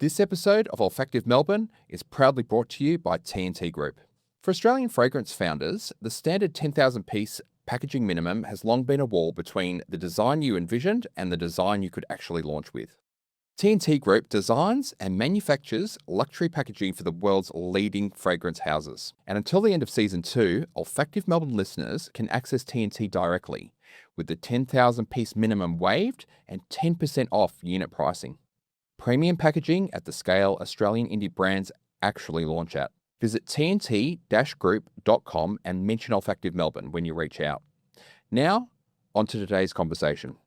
This episode of Olfactive Melbourne is proudly brought to you by T&T Group. For Australian fragrance founders, the standard 10,000-piece packaging minimum has long been a wall between the design you envisioned and the design you could actually launch with. T&T Group designs and manufactures luxury packaging for the world's leading fragrance houses. And until the end of Season 2, Olfactive Melbourne listeners can access T&T directly, with the 10,000-piece minimum waived and 10% off unit pricing. Premium packaging at the scale Australian indie brands actually launch at. Visit tnt-group.com and mention Olfactive Melbourne when you reach out. Now, on to today's conversation.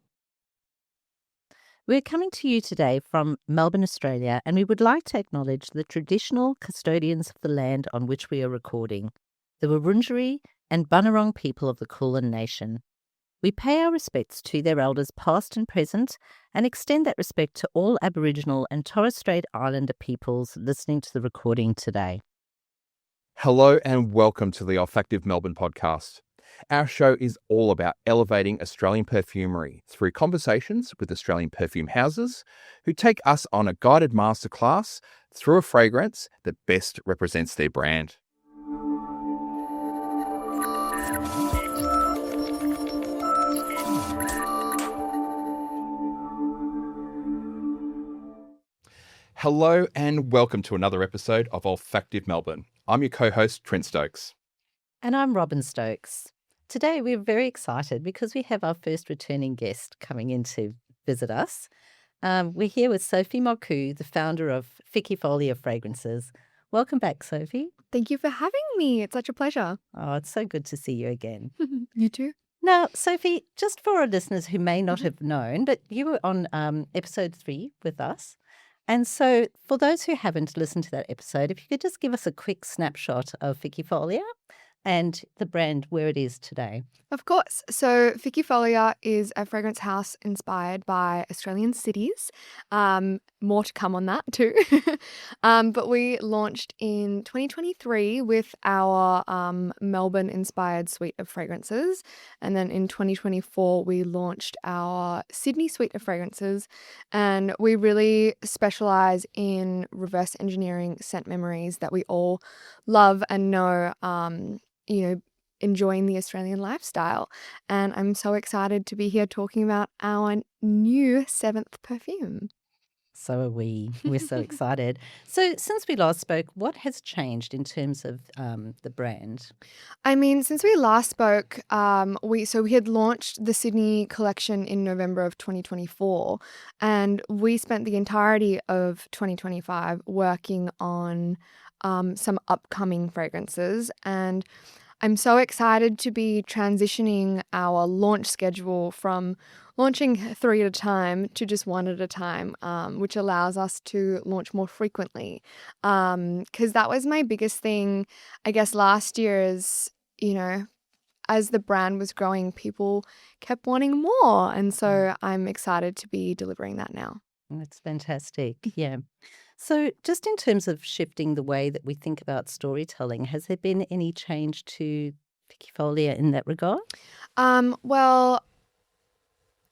We're coming to you today from Melbourne, Australia, and we would like to acknowledge the traditional custodians of the land on which we are recording, the Wurundjeri and Bunurong people of the Kulin Nation. We pay our respects to their elders past and present and extend that respect to all Aboriginal and Torres Strait Islander peoples listening to the recording today. Hello and welcome to the Olfactive Melbourne podcast. Our show is all about elevating Australian perfumery through conversations with Australian perfume houses who take us on a guided masterclass through a fragrance that best represents their brand. Hello and welcome to another episode of Olfactive Melbourne. I'm your co-host, Trent Stokes. And I'm Robin Stokes. Today we're very excited because we have our first returning guest coming in to visit us. We're here with Sophie Marcoux, the founder of Ficifolia Fragrances. Welcome back, Sophie. Thank you for having me. It's such a pleasure. Oh, it's so good to see you again. You too. Now, Sophie, just for our listeners who may not have known, but you were on episode 3 with us. And so for those who haven't listened to that episode, if you could just give us a quick snapshot of Ficifolia and the brand where it is today. Of course. So Ficifolia is a fragrance house inspired by Australian cities. More to come on that too. But we launched in 2023 with our Melbourne-inspired suite of fragrances. And then in 2024, we launched our Sydney suite of fragrances. And we really specialize in reverse engineering scent memories that we all love and know, enjoying the Australian lifestyle. And I'm so excited to be here talking about our new 7th perfume. So are we. We're so excited. So since we last spoke, what has changed in terms of the brand? I mean, since we last spoke, we had launched the Sydney collection in November of 2024, and we spent the entirety of 2025 working on some upcoming fragrances, and I'm so excited to be transitioning our launch schedule from launching 3 at a time to just 1 at a time, which allows us to launch more frequently. Because that was my biggest thing, I guess, last year is, as the brand was growing, people kept wanting more. And so I'm excited to be delivering that now. That's fantastic. Yeah. So just in terms of shifting the way that we think about storytelling, has there been any change to Ficifolia in that regard? Well,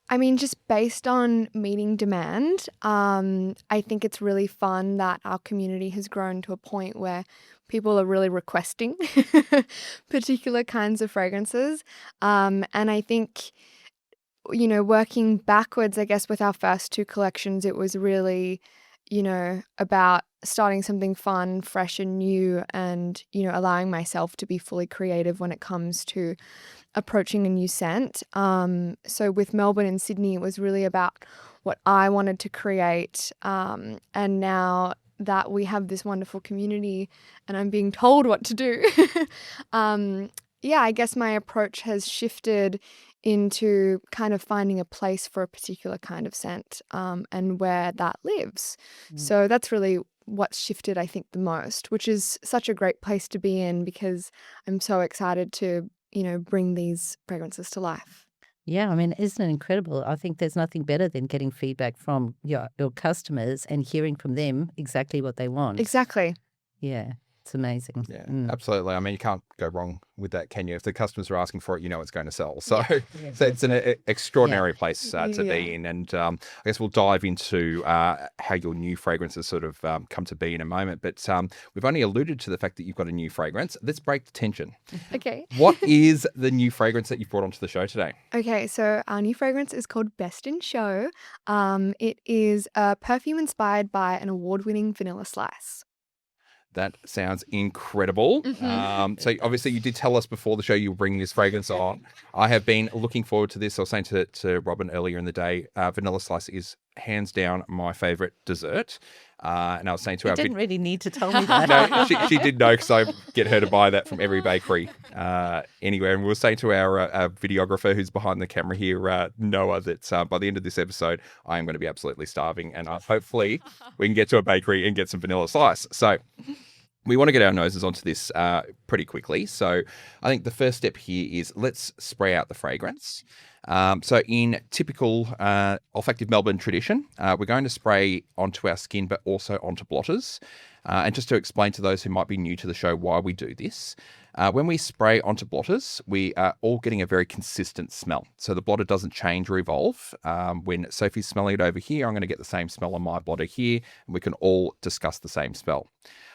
I mean, just based on meeting demand, I think it's really fun that our community has grown to a point where people are really requesting particular kinds of fragrances. And I think, working backwards, I guess, with our first 2 collections, it was really about starting something fun, fresh and new, and, allowing myself to be fully creative when it comes to approaching a new scent. So with Melbourne and Sydney, it was really about what I wanted to create. And now that we have this wonderful community and I'm being told what to do, I guess my approach has shifted into kind of finding a place for a particular kind of scent and where that lives. So that's really what's shifted, I think, the most, which is such a great place to be in because I'm so excited to, bring these fragrances to life. Yeah, I mean, isn't it incredible? I think there's nothing better than getting feedback from your customers and hearing from them exactly what they want. Exactly. Yeah. It's amazing. Yeah, absolutely. I mean, you can't go wrong with that, can you? If the customers are asking for it, you know it's going to sell. So, so it's an extraordinary place to be in. And I guess we'll dive into how your new fragrances sort of come to be in a moment. But we've only alluded to the fact that you've got a new fragrance. Let's break the tension. Okay. What is the new fragrance that you've brought onto the show today? Okay, so our new fragrance is called Best in Show. It is a perfume inspired by an award-winning vanilla slice. That sounds incredible. So obviously you did tell us before the show you were bringing this fragrance on. I have been looking forward to this. I was saying to Robin earlier in the day, vanilla slice is hands down my favourite dessert. And I was saying to You didn't really need to tell me that. No, she did know because I get her to buy that from every bakery anywhere. And we were saying to our videographer who's behind the camera here, Noah, that by the end of this episode, I am going to be absolutely starving. And hopefully we can get to a bakery and get some vanilla slice. So we want to get our noses onto this pretty quickly. So I think the first step here is let's spray out the fragrance. So in typical Olfactive Melbourne tradition, we're going to spray onto our skin, but also onto blotters. And just to explain to those who might be new to the show why we do this, when we spray onto blotters, we are all getting a very consistent smell. So the blotter doesn't change or evolve. When Sophie's smelling it over here, I'm going to get the same smell on my blotter here, and we can all discuss the same smell.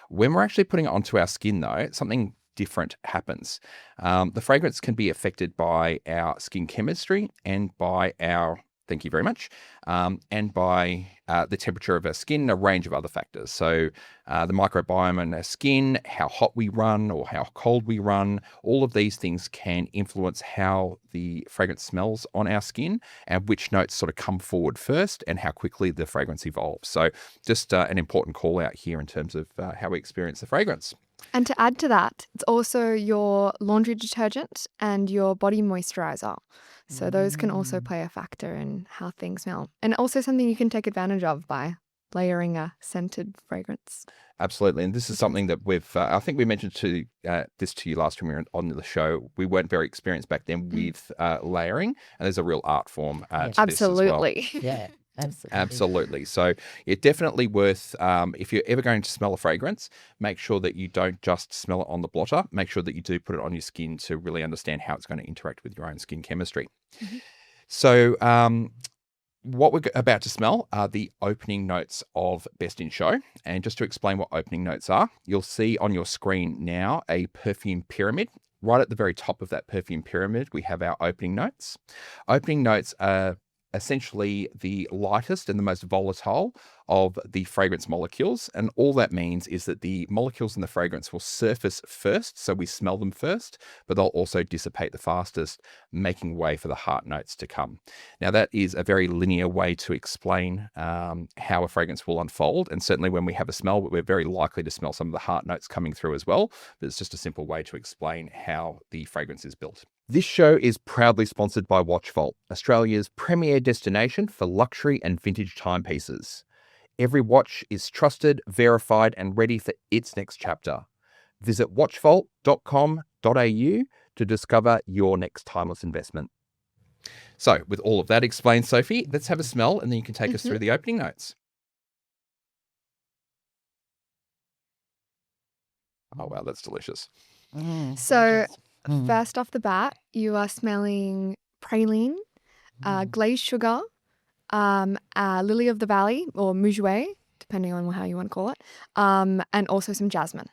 When we're actually putting it onto our skin, though, something different happens. The fragrance can be affected by our skin chemistry and by our, thank you very much, and by the temperature of our skin, a range of other factors. So the microbiome in our skin, how hot we run or how cold we run, all of these things can influence how the fragrance smells on our skin and which notes sort of come forward first and how quickly the fragrance evolves. So just an important call out here in terms of how we experience the fragrance. And to add to that, it's also your laundry detergent and your body moisturizer. So those can also play a factor in how things smell. And also something you can take advantage of by layering a scented fragrance. Absolutely. And this is something that I think we mentioned this to you last time we were on the show. We weren't very experienced back then with layering. And there's a real art form to Absolutely. this as well. Yeah. Absolutely. So it's definitely worth, if you're ever going to smell a fragrance, make sure that you don't just smell it on the blotter. Make sure that you do put it on your skin to really understand how it's going to interact with your own skin chemistry. Mm-hmm. So what we're about to smell are the opening notes of Best in Show. And just to explain what opening notes are, you'll see on your screen now a perfume pyramid. Right at the very top of that perfume pyramid, we have our opening notes. Opening notes are essentially the lightest and the most volatile of the fragrance molecules. And all that means is that the molecules in the fragrance will surface first, so we smell them first, but they'll also dissipate the fastest, making way for the heart notes to come. Now, that is a very linear way to explain how a fragrance will unfold. And certainly when we have a smell, we're very likely to smell some of the heart notes coming through as well. But it's just a simple way to explain how the fragrance is built. This show is proudly sponsored by Watchvault, Australia's premier destination for luxury and vintage timepieces. Every watch is trusted, verified, and ready for its next chapter. Visit watchvault.com.au to discover your next timeless investment. So, with all of that explained, Sophie, let's have a smell and then you can take us through the opening notes. Oh, wow, that's delicious. So, first off the bat, you are smelling praline, glazed sugar, lily of the valley or muguet, depending on how you want to call it, and also some jasmine.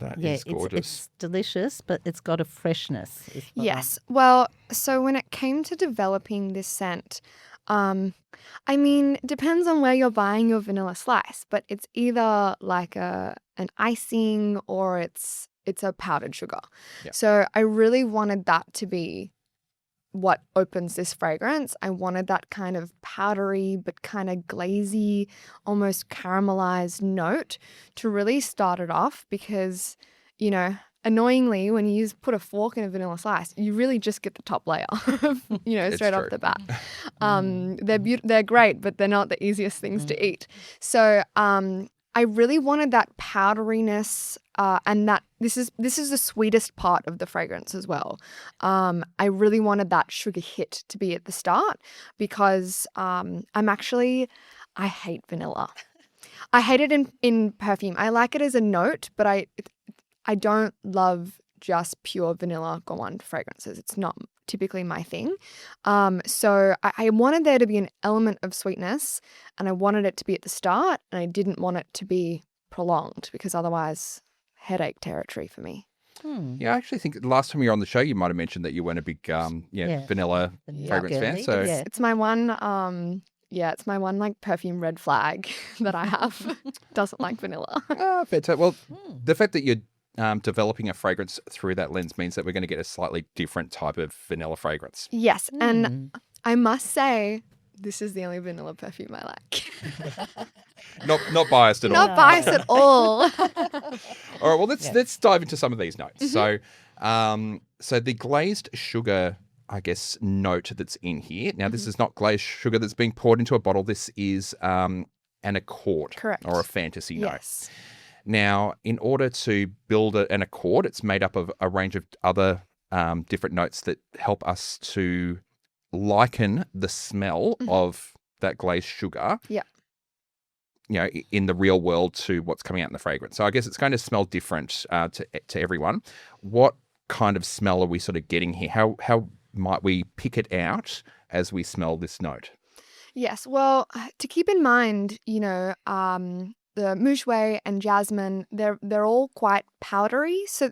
That is gorgeous. It's delicious, but it's got a freshness. Yes. Well, so when it came to developing this scent, I mean, depends on where you're buying your vanilla slice, but it's either like an icing or it's a powdered sugar. Yep. So I really wanted that to be what opens this fragrance. I wanted that kind of powdery but kind of glazy, almost caramelized note to really start it off because, you know, annoyingly, when you put a fork in a vanilla slice, you really just get the top layer, you know, straight off the bat. They're great, but they're not the easiest things to eat. So I really wanted that powderiness, and that this is the sweetest part of the fragrance as well. I really wanted that sugar hit to be at the start because I hate vanilla. I hate it in perfume. I like it as a note, but I don't love just pure vanilla gourmand fragrances. It's not typically my thing. So I wanted there to be an element of sweetness, and I wanted it to be at the start, and I didn't want it to be prolonged because otherwise headache territory for me. Yeah, I actually think last time you were on the show, you might have mentioned that you weren't a big vanilla fragrance fan. girly, So yeah. It's my one it's my one like perfume red flag that I have. Doesn't like vanilla. fair. Well, the fact that you're developing a fragrance through that lens means that we're going to get a slightly different type of vanilla fragrance. Yes, and I must say this is the only vanilla perfume I like. Not biased at all. Not biased at all. All right, well, let's dive into some of these notes. So the glazed sugar, I guess, note that's in here. Now, this is not glazed sugar that's being poured into a bottle. This is an accord. Correct. Or a fantasy note. Yes. Now, in order to build an accord, it's made up of a range of other different notes that help us to liken the smell of that glazed sugar. Yeah. In the real world to what's coming out in the fragrance. So I guess it's going to smell different to everyone. What kind of smell are we sort of getting here? How might we pick it out as we smell this note? Yes. Well, to keep in mind, the muguet and jasmine, they're all quite powdery, so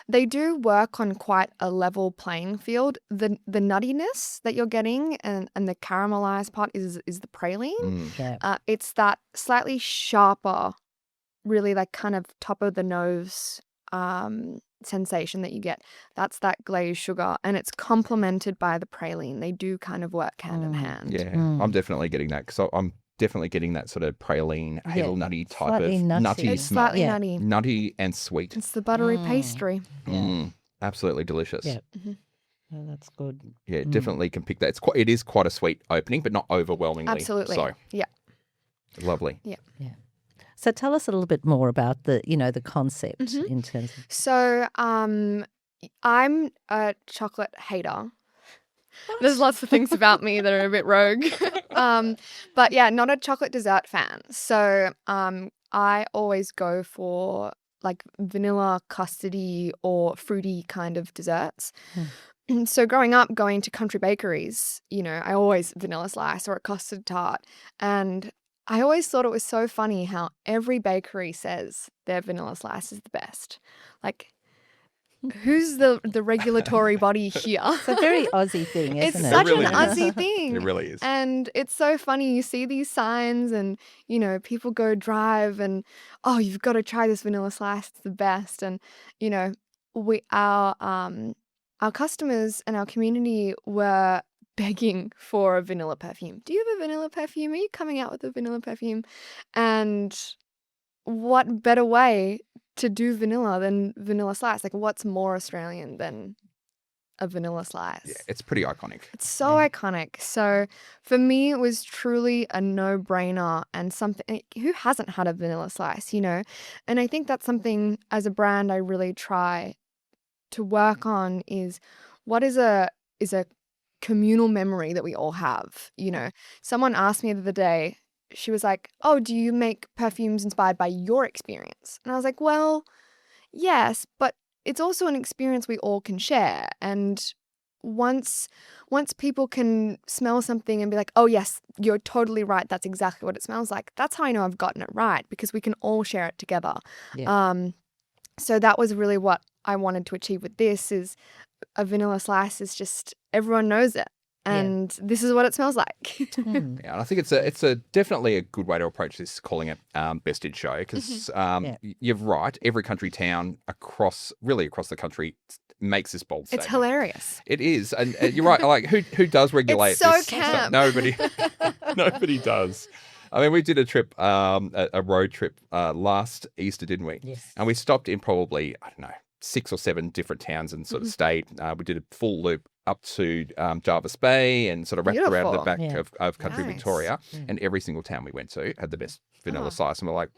they do work on quite a level playing field. The nuttiness that you're getting and the caramelized part is the praline. Yeah. It's that slightly sharper, really like kind of top of the nose sensation that you get. That's that glazed sugar, and it's complemented by the praline. They do kind of work hand in hand. Yeah, I'm definitely getting that because I'm definitely getting that sort of praline, hazelnutty type of nutty It's smell. slightly nutty. Nutty and sweet. It's the buttery pastry. Absolutely delicious. Yeah. Oh, that's good. Yeah, definitely can pick that. It is quite a sweet opening, but not overwhelmingly. Absolutely. So Yeah. lovely. Yeah. Yeah. So tell us a little bit more about the concept in terms of. So I'm a chocolate hater. There's lots of things about me that are a bit rogue. But yeah, not a chocolate dessert fan. So I always go for like vanilla, custardy or fruity kind of desserts. So growing up, going to country bakeries, I always vanilla slice or a custard tart. And I always thought it was so funny how every bakery says their vanilla slice is the best. Like, who's the regulatory body here? It's a very Aussie thing, isn't It's it? such really an is. Aussie thing. It really is. And it's so funny. You see these signs and, people go drive and, oh, you've got to try this vanilla slice. It's the best. And, our customers and our community were begging for a vanilla perfume. Do you have a vanilla perfume? Are you coming out with a vanilla perfume? And what better way to do vanilla than vanilla slice? Like, what's more Australian than a vanilla slice? Yeah, it's pretty iconic. It's so iconic. So for me, it was truly a no-brainer and something. Who hasn't had a vanilla slice, And I think that's something as a brand I really try to work on is what is a communal memory that we all have. Someone asked me the other day, she was like, oh, do you make perfumes inspired by your experience? And I was like, well, yes, but it's also an experience we all can share. And once people can smell something and be like, oh, yes, you're totally right. That's exactly what it smells like. That's how I know I've gotten it right, because we can all share it together. Yeah. So that was really what I wanted to achieve with this is a vanilla slice is just everyone knows it. And this is what it smells like. Yeah, and I think it's a definitely a good way to approach this, calling it Best in Show, because you're right. Every country town across the country makes this bold statement. It's hilarious. It is, and you're right. Like who does regulate It's so this? camp. Nobody does. I mean, we did a trip, a road trip last Easter, didn't we? Yes. And we stopped in probably, I don't know, 6 or 7 different towns and sort of stayed. We did a full loop up to Jarvis Bay and sort of wrapped around the back of country Nice. Victoria. And every single town we went to had the best vanilla slice. And we're like,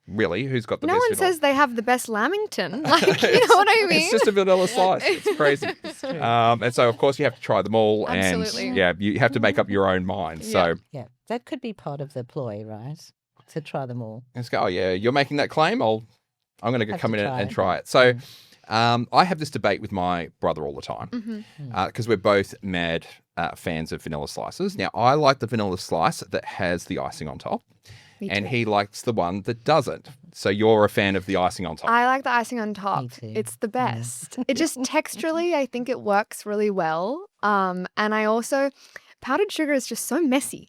really? Who's got the No best one vanilla? says they have the best Lamington. Like, you know what I mean? It's just a vanilla slice. It's crazy. And so, of course, you have to try them all. Absolutely. And, you have to make up your own mind. So, Yeah, that could be part of the ploy, right? to try them all. Let's go. Oh yeah, you're making that claim. I'm going to Have come to in try and it. try it. So, I have this debate with my brother all the time because we're both mad fans of vanilla slices. Now, I like the vanilla slice that has the icing on top, and he likes the one that doesn't. So you're a fan of the icing on top. I like the icing on top. Me too. It's the best. It just texturally, I think it works really well. And I also, powdered sugar is just so messy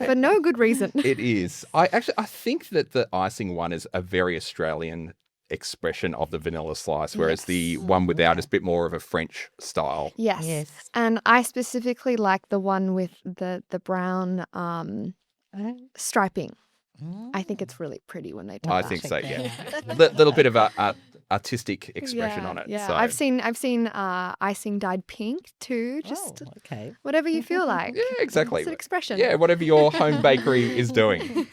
for no good reason. It is. I think that the icing one is a very Australian expression of the vanilla slice, whereas the one without is a bit more of a French style. Yes. Yes. And I specifically like the one with the brown striping. I think it's really pretty when they do I that. think so, Check yeah. that Little bit of a artistic expression on it. Yeah, So. I've seen icing dyed pink too. Just okay. whatever you feel like. Yeah, exactly. It's an expression. Yeah, whatever your home bakery is doing.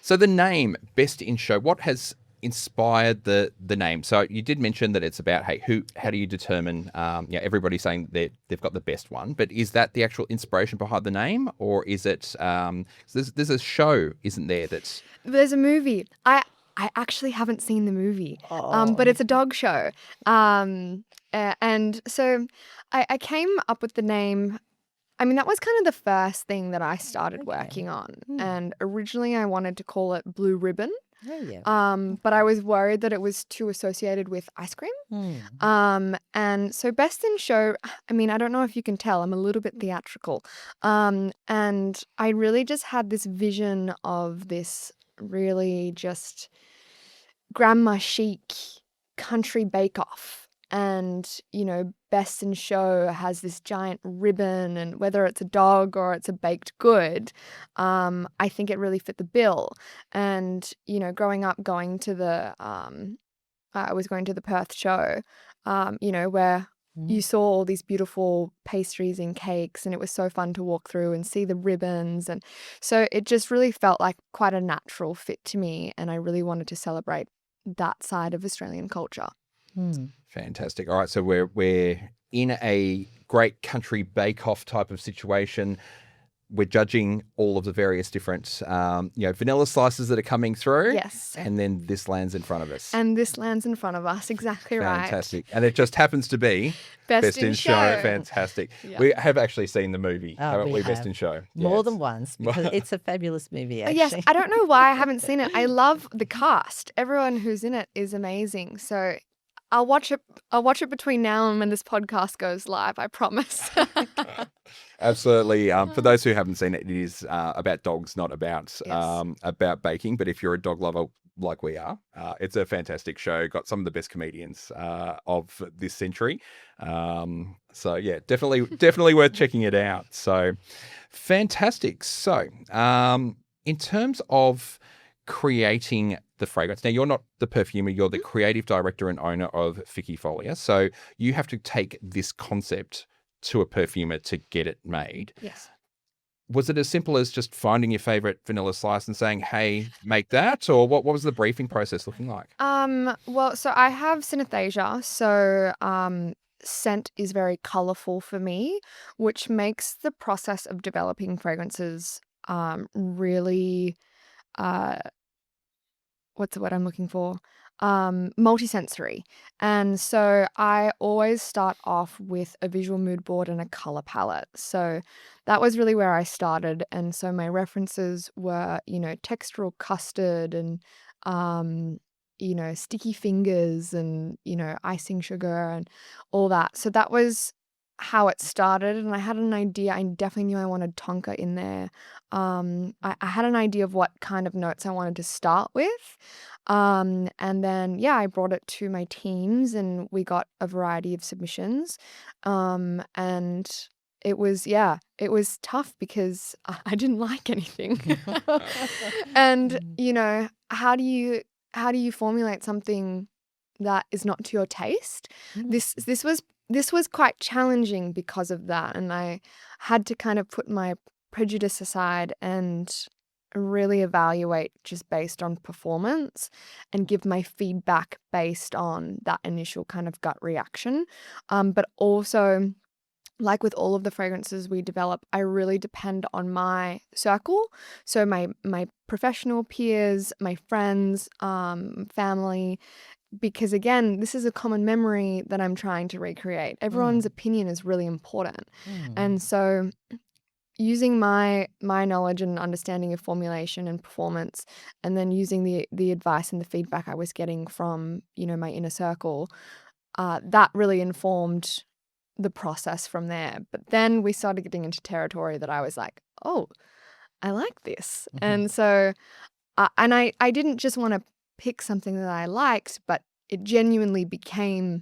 So the name Best in Show, what has inspired the name? So you did mention that it's about, how do you determine, everybody's saying that they've got the best one, but is that the actual inspiration behind the name, or is it, there's a show, isn't there, that's... There's a movie. I actually haven't seen the movie, but it's a dog show. And so I came up with the name. I mean, that was kind of the first thing that I started working on. And originally I wanted to call it Blue Ribbon. Oh, yeah. But I was worried that it was too associated with ice cream. And so Best in Show, I mean, I don't know if you can tell, I'm a little bit theatrical. And I really just had this vision of this really just grandma chic country bake-off. And, Best in Show has this giant ribbon, and whether it's a dog or it's a baked good, I think it really fit the bill. And, growing up going to I was going to the Perth show, where you saw all these beautiful pastries and cakes, and it was so fun to walk through and see the ribbons. And so it just really felt like quite a natural fit to me, and I really wanted to celebrate that side of Australian culture. Fantastic. All right, so we're in a great country bake-off type of situation. We're judging all of the various different, vanilla slices that are coming through. Yes. And then this lands in front of us. And this lands in front of us, exactly right. Fantastic. And it just happens to be Best in Show. Fantastic. Yeah. We have actually seen the movie, haven't we? Best have. in Show. More Yes. than once, because it's a fabulous movie, actually. Yes, I don't know why I haven't seen it. I love the cast. Everyone who's in it is amazing. So I'll watch it between now and when this podcast goes live, I promise. Absolutely. For those who haven't seen it, it is about dogs, not about about baking. But if you're a dog lover like we are, it's a fantastic show. Got some of the best comedians of this century. So yeah, definitely worth checking it out. So fantastic. So in terms of creating the fragrance. Now, you're not the perfumer, you're the creative director and owner of Ficifolia. So you have to take this concept to a perfumer to get it made. Yes. Was it as simple as just finding your favorite vanilla slice and saying, hey, make that? Or what was the briefing process looking like? Well, so I have synesthesia. So scent is very colorful for me, which makes the process of developing fragrances really what's the word I'm looking for? Multisensory. And so I always start off with a visual mood board and a color palette. So that was really where I started. And so my references were, textural custard and, sticky fingers and, icing sugar and all that. So that was how it started, and I had an idea. I definitely knew I wanted tonka in there. I had an idea of what kind of notes I wanted to start with. And then, I brought it to my teams and we got a variety of submissions. And it was tough because I didn't like anything. And, how do you formulate something that is not to your taste? This was quite challenging because of that, and I had to kind of put my prejudice aside and really evaluate just based on performance and give my feedback based on that initial kind of gut reaction. But also like with all of the fragrances we develop, I really depend on my circle. So my professional peers, my friends, family, because again, this is a common memory that I'm trying to recreate. Everyone's opinion is really important. And so using my knowledge and understanding of formulation and performance, and then using the advice and the feedback I was getting from, my inner circle, that really informed the process from there. But then we started getting into territory that I was like, oh, I like this. And so, I didn't just want to pick something that I liked, but it genuinely became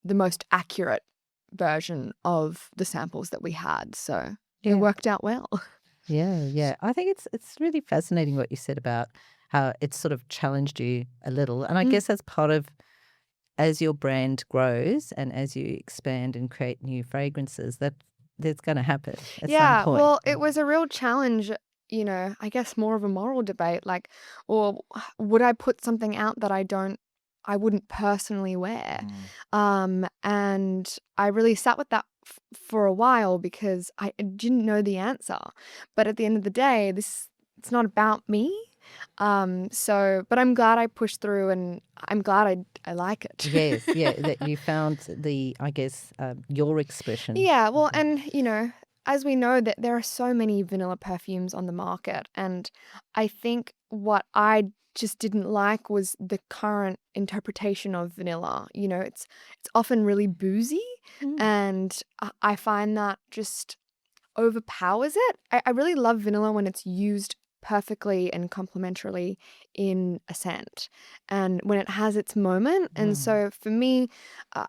the most accurate version of the samples that we had. So it worked out well. Yeah. I think it's really fascinating what you said about how it sort of challenged you a little. And I guess that's part of, as your brand grows and as you expand and create new fragrances, that's going to happen at some point. Well, it was a real challenge, I guess more of a moral debate, like, or would I put something out that I wouldn't personally wear? And I really sat with that for a while because I didn't know the answer. But at the end of the day, it's not about me. But I'm glad I pushed through, and I'm glad I like it. Yes, that you found your expression. Yeah, well, and as we know that there are so many vanilla perfumes on the market, and I think what I just didn't like was the current interpretation of vanilla. It's often really boozy, and I find that just overpowers it. I really love vanilla when it's used perfectly and complementarily in a scent, and when it has its moment. And so for me, uh,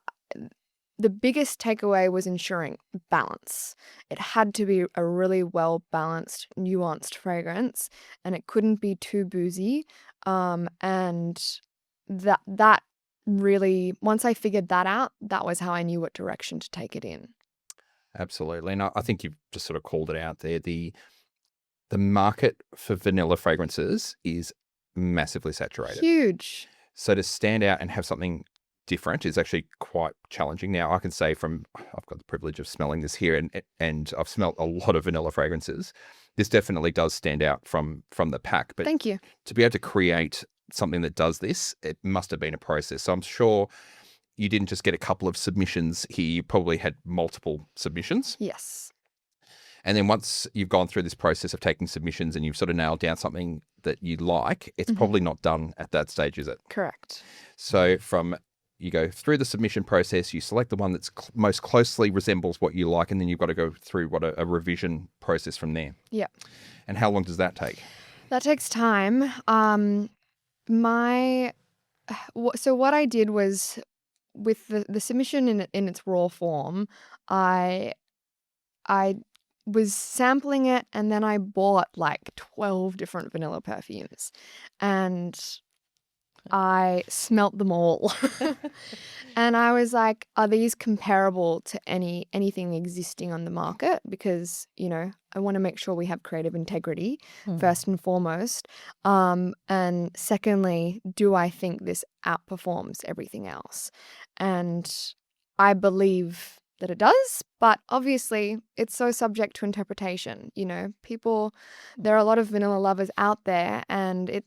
the biggest takeaway was ensuring balance. It had to be a really well balanced, nuanced fragrance, and it couldn't be too boozy. And that really, once I figured that out, that was how I knew what direction to take it in. Absolutely. And I think you've just sort of called it out there. The market for vanilla fragrances is massively saturated. Huge. So to stand out and have something different is actually quite challenging. Now, I can say I've got the privilege of smelling this here, and I've smelled a lot of vanilla fragrances. This definitely does stand out from the pack. But Thank you. to be able to create something that does this, it must have been a process. So I'm sure you didn't just get a couple of submissions here. You probably had multiple submissions. Yes. And then once you've gone through this process of taking submissions and you've sort of nailed down something that you like, it's probably not done at that stage, is it? Correct. So you go through the submission process, you select the one that's most closely resembles what you like, and then you've got to go through a revision process from there. Yeah. And how long does that take? That takes time. So what I did was, with the submission in its raw form, I was sampling it, and then I bought like 12 different vanilla perfumes, and I smelt them all. And I was like, are these comparable to anything existing on the market? Because, I want to make sure we have creative integrity first and foremost. And secondly, do I think this outperforms everything else? And I believe that it does, but obviously it's so subject to interpretation. There are a lot of vanilla lovers out there, and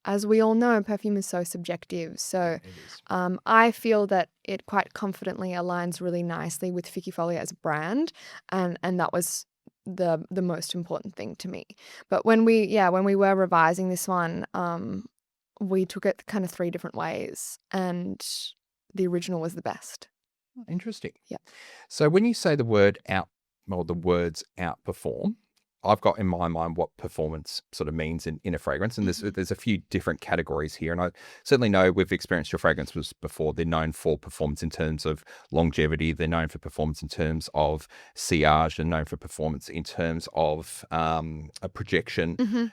as we all know, perfume is so subjective. So I feel that it quite confidently aligns really nicely with Ficifolia as a brand, and that was the most important thing to me. But when we were revising this one, we took it kind of 3 different ways, and the original was the best. Interesting. Yeah. So when you say the words outperform, I've got in my mind what performance sort of means in a fragrance. And there's a few different categories here. And I certainly know we've experienced your fragrances before. They're known for performance in terms of longevity. They're known for performance in terms of sillage. They're known for performance in terms of a projection.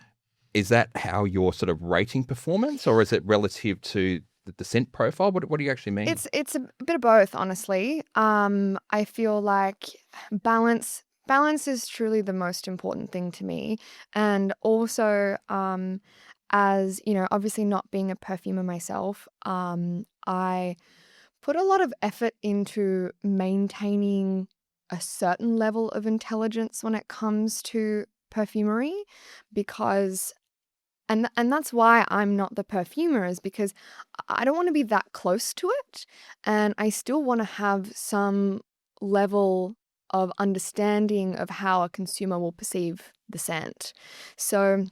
Is that how you're sort of rating performance, or is it relative to the scent profile? What do you actually mean? It's a bit of both, honestly. I feel like balance is truly the most important thing to me. And also, as obviously not being a perfumer myself, I put a lot of effort into maintaining a certain level of intelligence when it comes to perfumery, because and that's why I'm not the perfumer, is because I don't want to be that close to it, and I still want to have some level of understanding of how a consumer will perceive the scent. So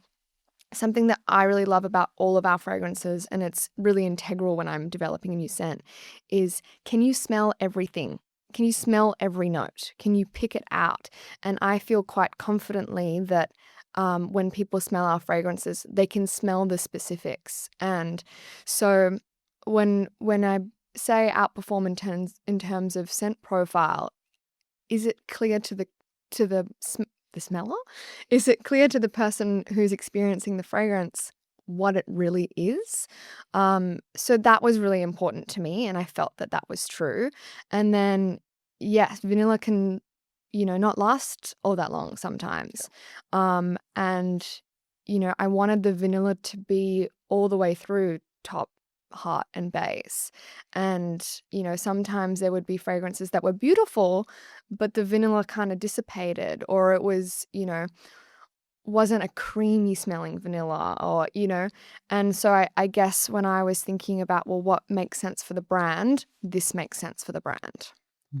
something that I really love about all of our fragrances, and it's really integral when I'm developing a new scent, is, can you smell everything? Can you smell every note? Can you pick it out? And I feel quite confidently that when people smell our fragrances, they can smell the specifics. And so when I say outperform in terms of scent profile, is it clear to the smeller? Is it clear to the person who's experiencing the fragrance what it really is? So that was really important to me, and I felt that that was true. And then, yes, vanilla can, not last all that long sometimes. And, I wanted the vanilla to be all the way through top, heart, and base. And, sometimes there would be fragrances that were beautiful, but the vanilla kind of dissipated, or it was, wasn't a creamy smelling vanilla, or, and so I guess when I was thinking about, well, what makes sense for the brand, this makes sense for the brand.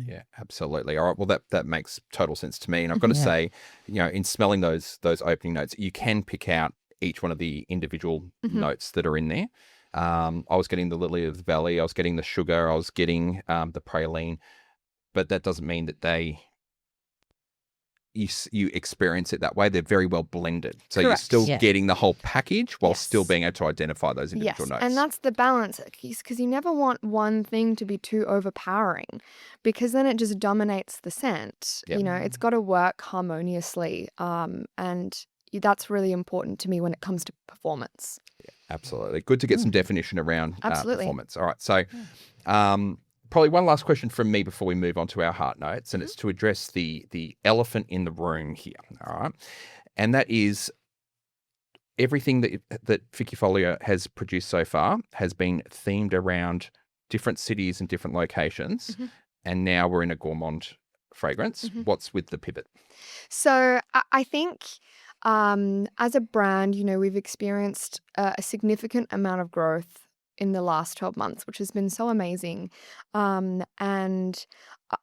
Yeah, absolutely. All right. Well, that makes total sense to me. And I've got to say, in smelling those opening notes, you can pick out each one of the individual notes that are in there. I was getting the lily of the valley, I was getting the sugar, I was getting the praline, but that doesn't mean that you experience it that way. They're very well blended. So you're Correct. still Yeah. getting the whole package while still Yes. being able to identify those individual Yes, notes. and that's the balance, because you never want one thing to be too overpowering, because then it just dominates the scent. Yep. It's got to work harmoniously, and that's really important to me when it comes to performance. Absolutely. Good to get some definition around Absolutely. performance. All right. So probably one last question from me before we move on to our heart notes, and it's to address the elephant in the room here. All right. And that is, everything that Ficifolia has produced so far has been themed around different cities and different locations. And now we're in a gourmand fragrance. What's with the pivot? So I think as a brand, we've experienced a significant amount of growth in the last 12 months, which has been so amazing. And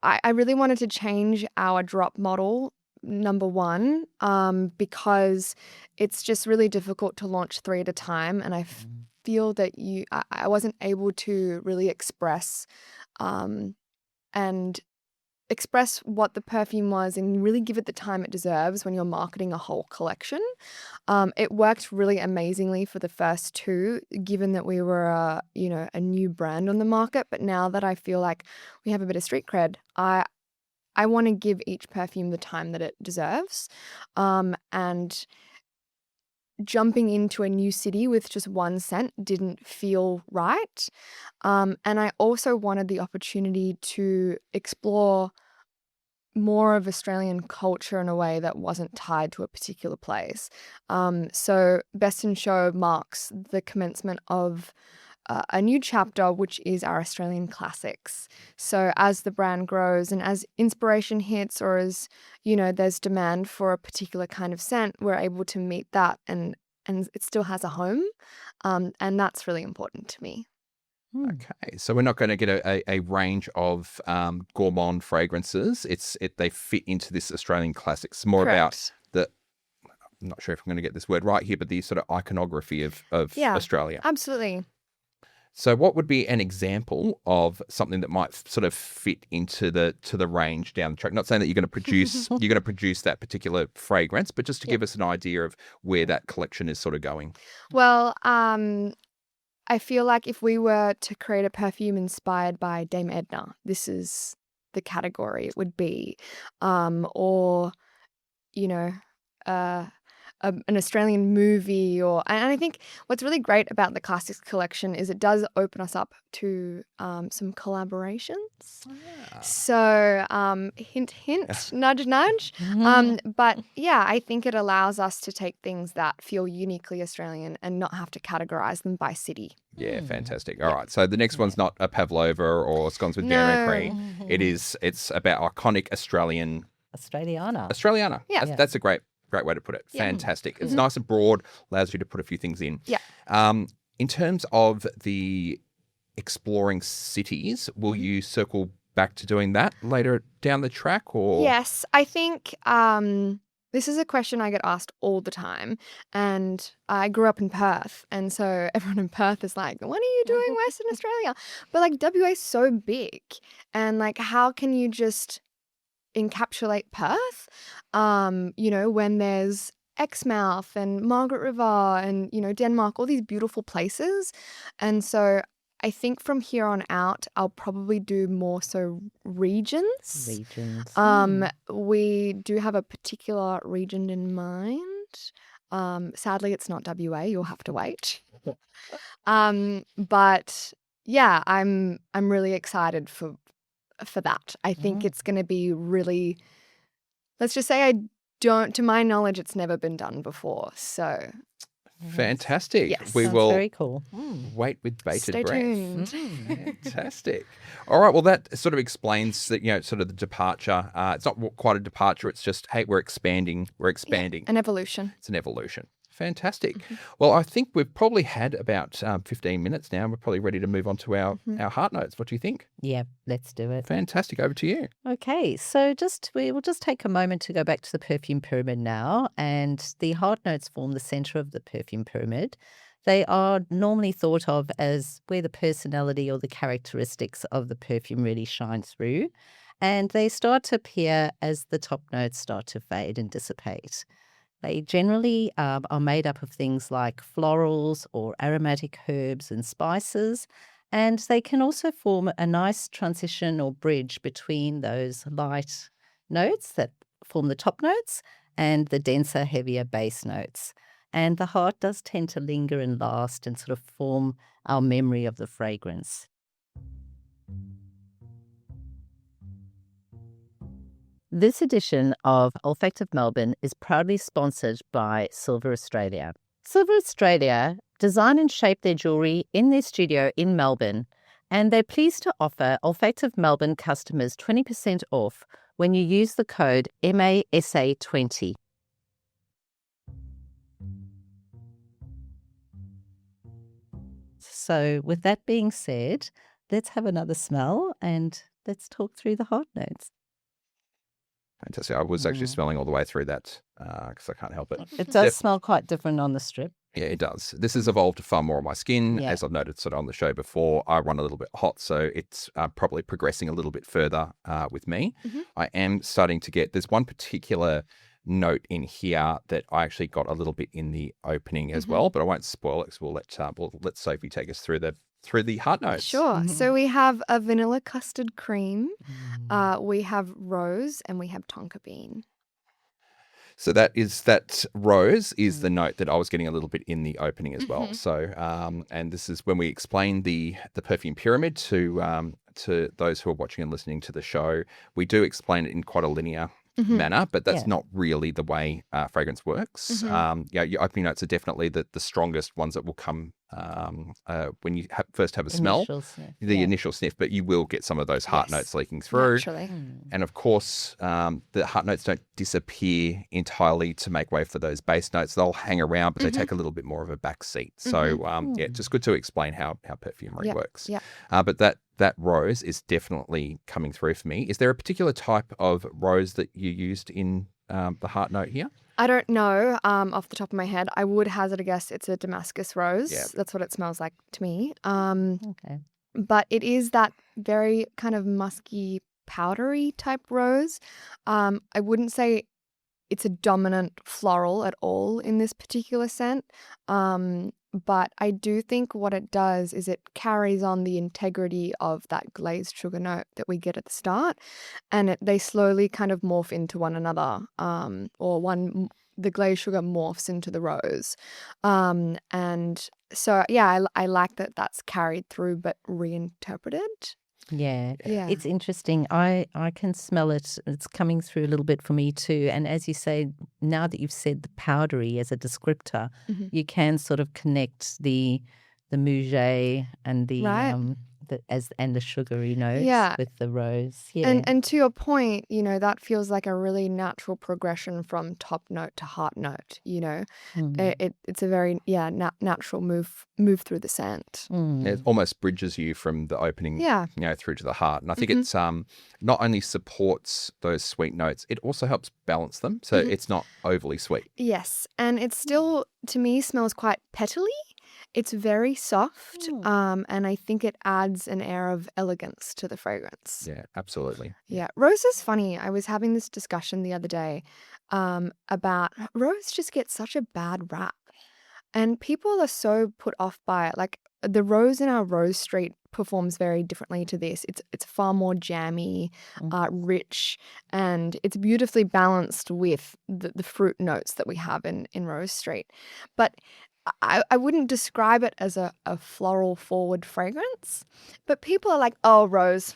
I really wanted to change our drop model, number one, because it's just really difficult to launch 3 at a time. And I feel that I wasn't able to really express and express what the perfume was and really give it the time it deserves when you're marketing a whole collection. It worked really amazingly for the first 2, given that we were a new brand on the market. But now that I feel like we have a bit of street cred, I want to give each perfume the time that it deserves. And jumping into a new city with just one scent didn't feel right. And I also wanted the opportunity to explore more of Australian culture in a way that wasn't tied to a particular place. So Best in Show marks the commencement of a new chapter, which is our Australian classics. So as the brand grows and as inspiration hits, or as, there's demand for a particular kind of scent, we're able to meet that, and it still has a home. And that's really important to me. Okay, so we're not going to get a range of gourmand fragrances. They fit into this Australian classics. It's more about Correct. I'm not sure if I'm going to get this word right here, but the sort of iconography of Yeah, Australia. absolutely. So what would be an example of something that might sort of fit into the range down the track? Not saying that you're going to produce that particular fragrance, but just to give us an idea of where that collection is sort of going. Well, I feel like if we were to create a perfume inspired by Dame Edna, this is the category it would be. Or, uh, an Australian movie, and I think what's really great about the Classics collection is it does open us up to some collaborations. So hint, hint, nudge, nudge. But yeah, I think it allows us to take things that feel uniquely Australian and not have to categorize them by city. Yeah, fantastic. All right. So the next one's not a pavlova or scones with dairy cream. It's about iconic Australiana. Yeah. That's a great way to put it. Fantastic. It's nice and broad, allows you to put a few things in. Yeah. In terms of the exploring cities, will you circle back to doing that later down the track? Or Yes, I think this is a question I get asked all the time. And I grew up in Perth. And so everyone in Perth is like, when are you doing Western Australia? But like WA is so big. And like, how can you just encapsulate Perth? When there's Exmouth and Margaret River and, Denmark, all these beautiful places. And so I think from here on out, I'll probably do more so regions. We do have a particular region in mind. Sadly, it's not WA. You'll have to wait. But yeah, I'm really excited for that. I think it's going to be really. Let's just say to my knowledge, it's never been done before. So. Fantastic. Yes. We Sounds will very cool. wait with bated Stay breath. tuned. Fantastic. All right. Well, that sort of explains that, sort of the departure. It's not quite a departure. It's just, hey, we're expanding. An evolution. It's an evolution. Fantastic. Well, I think we've probably had about 15 minutes now. We're probably ready to move on to our heart notes. What do you think? Yeah, let's do it. Fantastic. Over to you. Okay, so we will just take a moment to go back to the perfume pyramid now, and the heart notes form the center of the perfume pyramid. They are normally thought of as where the personality or the characteristics of the perfume really shine through, and they start to appear as the top notes start to fade and dissipate. They generally are made up of things like florals or aromatic herbs and spices, and they can also form a nice transition or bridge between those light notes that form the top notes and the denser, heavier base notes. And the heart does tend to linger and last and sort of form our memory of the fragrance. This edition of Olfactive Melbourne is proudly sponsored by Silver Australia. Silver Australia design and shape their jewellery in their studio in Melbourne, and they're pleased to offer Olfactive Melbourne customers 20% off when you use the code MASA20. So with that being said, let's have another smell and let's talk through the heart notes. Fantastic. I was actually smelling all the way through that because I can't help it. It does smell quite different on the strip. Yeah, it does. This has evolved far more on my skin. Yeah. As I've noted sort of on the show before, I run a little bit hot, so it's probably progressing a little bit further with me. I am starting to get, there's one particular note in here that I actually got a little bit in the opening as well, but I won't spoil it because we'll let Sophie take us through the heart notes. Sure. So we have a vanilla custard cream, we have rose, and we have tonka bean. So that rose is the note that I was getting a little bit in the opening as well. So, and this is when we explain the perfume pyramid to those who are watching and listening to the show. We do explain it in quite a linear manner, but that's not really the way fragrance works. Your opening notes are definitely the strongest ones that will come when you first have a smell, initial sniff, but you will get some of those heart notes leaking through. Naturally. And of course, the heart notes don't disappear entirely to make way for those base notes. They'll hang around, but they take a little bit more of a back seat. So, just good to explain how perfumery works. But that rose is definitely coming through for me. Is there a particular type of rose that you used in the heart note here? I don't know off the top of my head. I would hazard a guess it's a Damascus rose. Yeah. That's what it smells like to me. Okay. But it is that very kind of musky, powdery type rose. I wouldn't say it's a dominant floral at all in this particular scent. But I do think what it does is it carries on the integrity of that glazed sugar note that we get at the start, and they slowly kind of morph into one another, or one the glazed sugar morphs into the rose. And so, yeah, I like that that's carried through but reinterpreted. Yeah. Yeah. It's interesting. I can smell it. It's coming through a little bit for me too. And as you say, now that you've said the powdery as a descriptor, Mhm. you can sort of connect the muguet and the Right. and the sugary notes Yeah. with the rose. Yeah. And to your point, that feels like a really natural progression from top note to heart note. It's a very natural move through the scent. It almost bridges you from the opening, Yeah. through to the heart. And I think it's not only supports those sweet notes, it also helps balance them. So it's not overly sweet. Yes, and it still, to me, smells quite petally. It's very soft, and I think it adds an air of elegance to the fragrance. Yeah, absolutely. Yeah, rose is funny. I was having this discussion the other day about rose just gets such a bad rap, and people are so put off by it. Like the rose in our rose street performs very differently to this. It's far more jammy, rich, and it's beautifully balanced with the fruit notes that we have in Rose Street. But I wouldn't describe it as a floral forward fragrance. But people are like, oh, rose,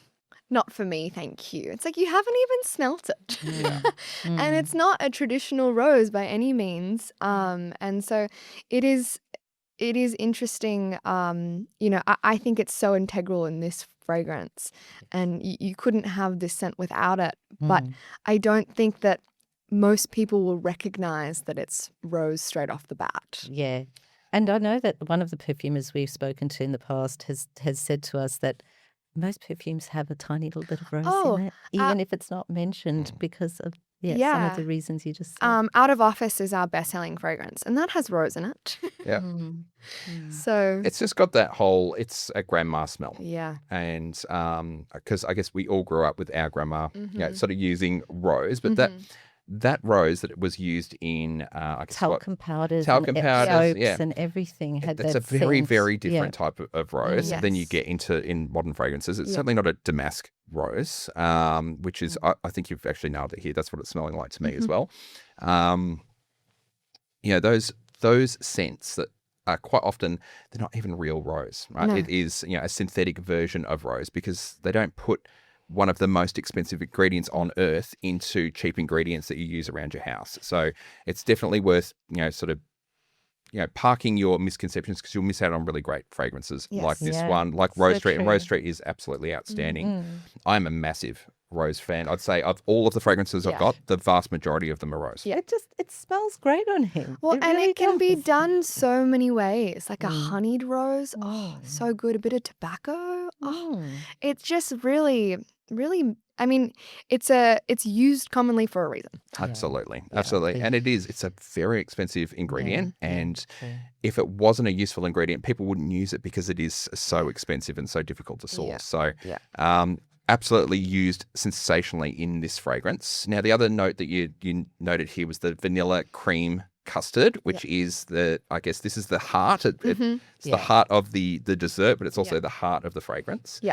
not for me, thank you. It's like you haven't even smelt it. And it's not a traditional rose by any means. And so it is interesting. I think it's so integral in this fragrance, and you couldn't have this scent without it. But I don't think that most people will recognize that it's rose straight off the bat. Yeah. And I know that one of the perfumers we've spoken to in the past has said to us that most perfumes have a tiny little bit of rose in it, even if it's not mentioned because of some of the reasons you just said. Out of Office is our best-selling fragrance, and that has rose in it. Yeah. So It's just got that whole, it's a grandma smell. yeah. And because I guess we all grew up with our grandma, sort of using rose, but that rose that was used in, I guess, Talcum powders, talcum powders, soaps and everything had that's that a very, scent. very different type of rose than you Yes. get in modern fragrances. It's certainly not a damask rose, which is, I think you've actually nailed it here. That's what it's smelling like to me as well. Those scents that are quite often, they're not even real rose, right? No. It is, a synthetic version of rose because they don't put one of the most expensive ingredients on earth into cheap ingredients that you use around your house. So it's definitely worth, parking your misconceptions because you'll miss out on really great fragrances like this one, like so Rose Street. And true. Rose Street is absolutely outstanding. I'm a massive rose fan. I'd say of all of the fragrances I've got, the vast majority of them are rose. Yeah, it smells great on him. Well, and really it can be does. done so many ways. Like a honeyed rose, so good. A bit of tobacco, it's just really, really. I mean, it's used commonly for a reason. Absolutely. Yeah. Absolutely. And it's a very expensive ingredient. And true. if it wasn't a useful ingredient, people wouldn't use it because it is so expensive and so difficult to source. So absolutely used sensationally in this fragrance. Now, the other note that you noted here was the vanilla cream custard, which is I guess this is the heart. It's the heart of the dessert, but it's also the heart of the fragrance. Yeah.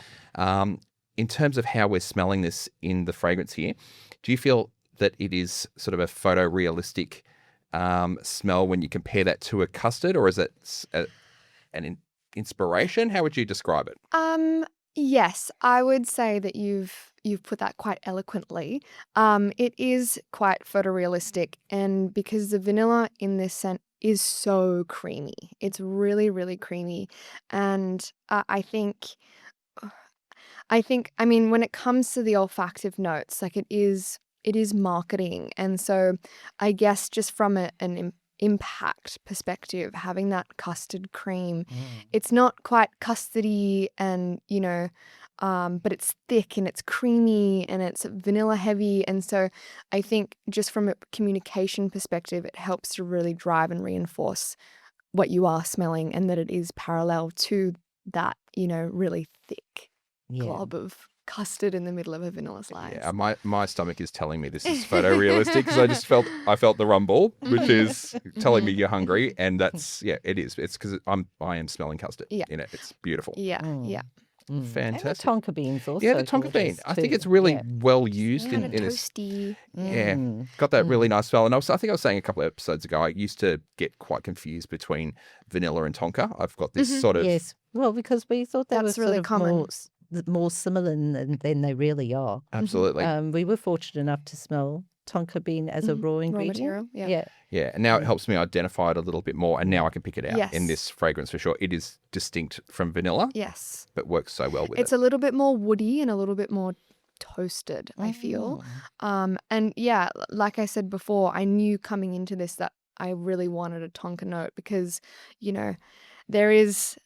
In terms of how we're smelling this in the fragrance here, do you feel that it is sort of a photorealistic smell when you compare that to a custard, or is it an inspiration? How would you describe it? Yes, I would say that you've put that quite eloquently. It is quite photorealistic, and because the vanilla in this scent is so creamy, it's really, really creamy, and I mean, when it comes to the olfactive notes, like it is marketing, and so I guess just from an impact perspective, having that custard cream, it's not quite custardy, and but it's thick and it's creamy and it's vanilla heavy, and so I think just from a communication perspective, it helps to really drive and reinforce what you are smelling, and that it is parallel to that really thick glob of custard in the middle of a vanilla slice. Yeah, my stomach is telling me this is photorealistic because I felt the rumble, which is telling me you're hungry, and that's it is. It's because I am smelling custard in it. It's beautiful. Yeah, yeah. Fantastic. And the tonka beans also. Yeah, the tonka bean. gorgeous I think too. it's really Yeah. well used Kind in of this. toasty. Yeah, Mm. got that really nice smell. And I think I was saying a couple of episodes ago, I used to get quite confused between vanilla and tonka. I've got this sort of Yes. Well, because we thought they were That's sort really of common. more similar than they really are. absolutely. We were fortunate enough to smell tonka bean as a raw ingredient. material, yeah. Yeah. Yeah, and now it helps me identify it a little bit more, and now I can pick it out in Yes. this fragrance for sure. It is distinct from vanilla, Yes. but works so well with It's it. a little bit more woody and a little bit more toasted, I feel. And yeah, like I said before, I knew coming into this that I really wanted a tonka note because, you know, there is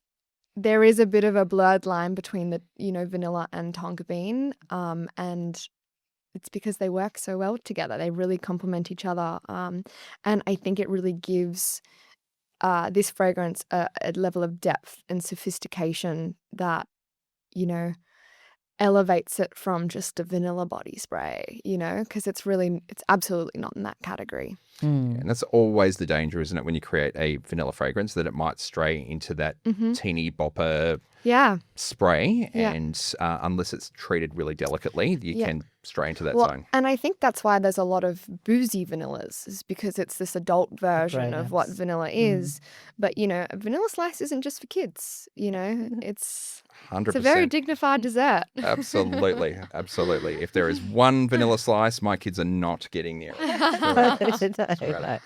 a bit of a blurred line between the, vanilla and tonka bean. And it's because they work so well together. They really complement each other. And I think it really gives this fragrance a level of depth and sophistication that, you know, elevates it from just a vanilla body spray, because it's absolutely not in that category. And that's always the danger, isn't it, when you create a vanilla fragrance, that it might stray into that teeny bopper Yeah. spray, Yeah. and unless it's treated really delicately, you Yeah. can stray into that Well, zone. and I think that's why there's a lot of boozy vanillas, is because it's this adult version of what Grown-ups. vanilla is. But, a vanilla slice isn't just for kids, it's 100%. a very dignified dessert. Absolutely. Absolutely. If there is one vanilla slice, my kids are not getting near it. No.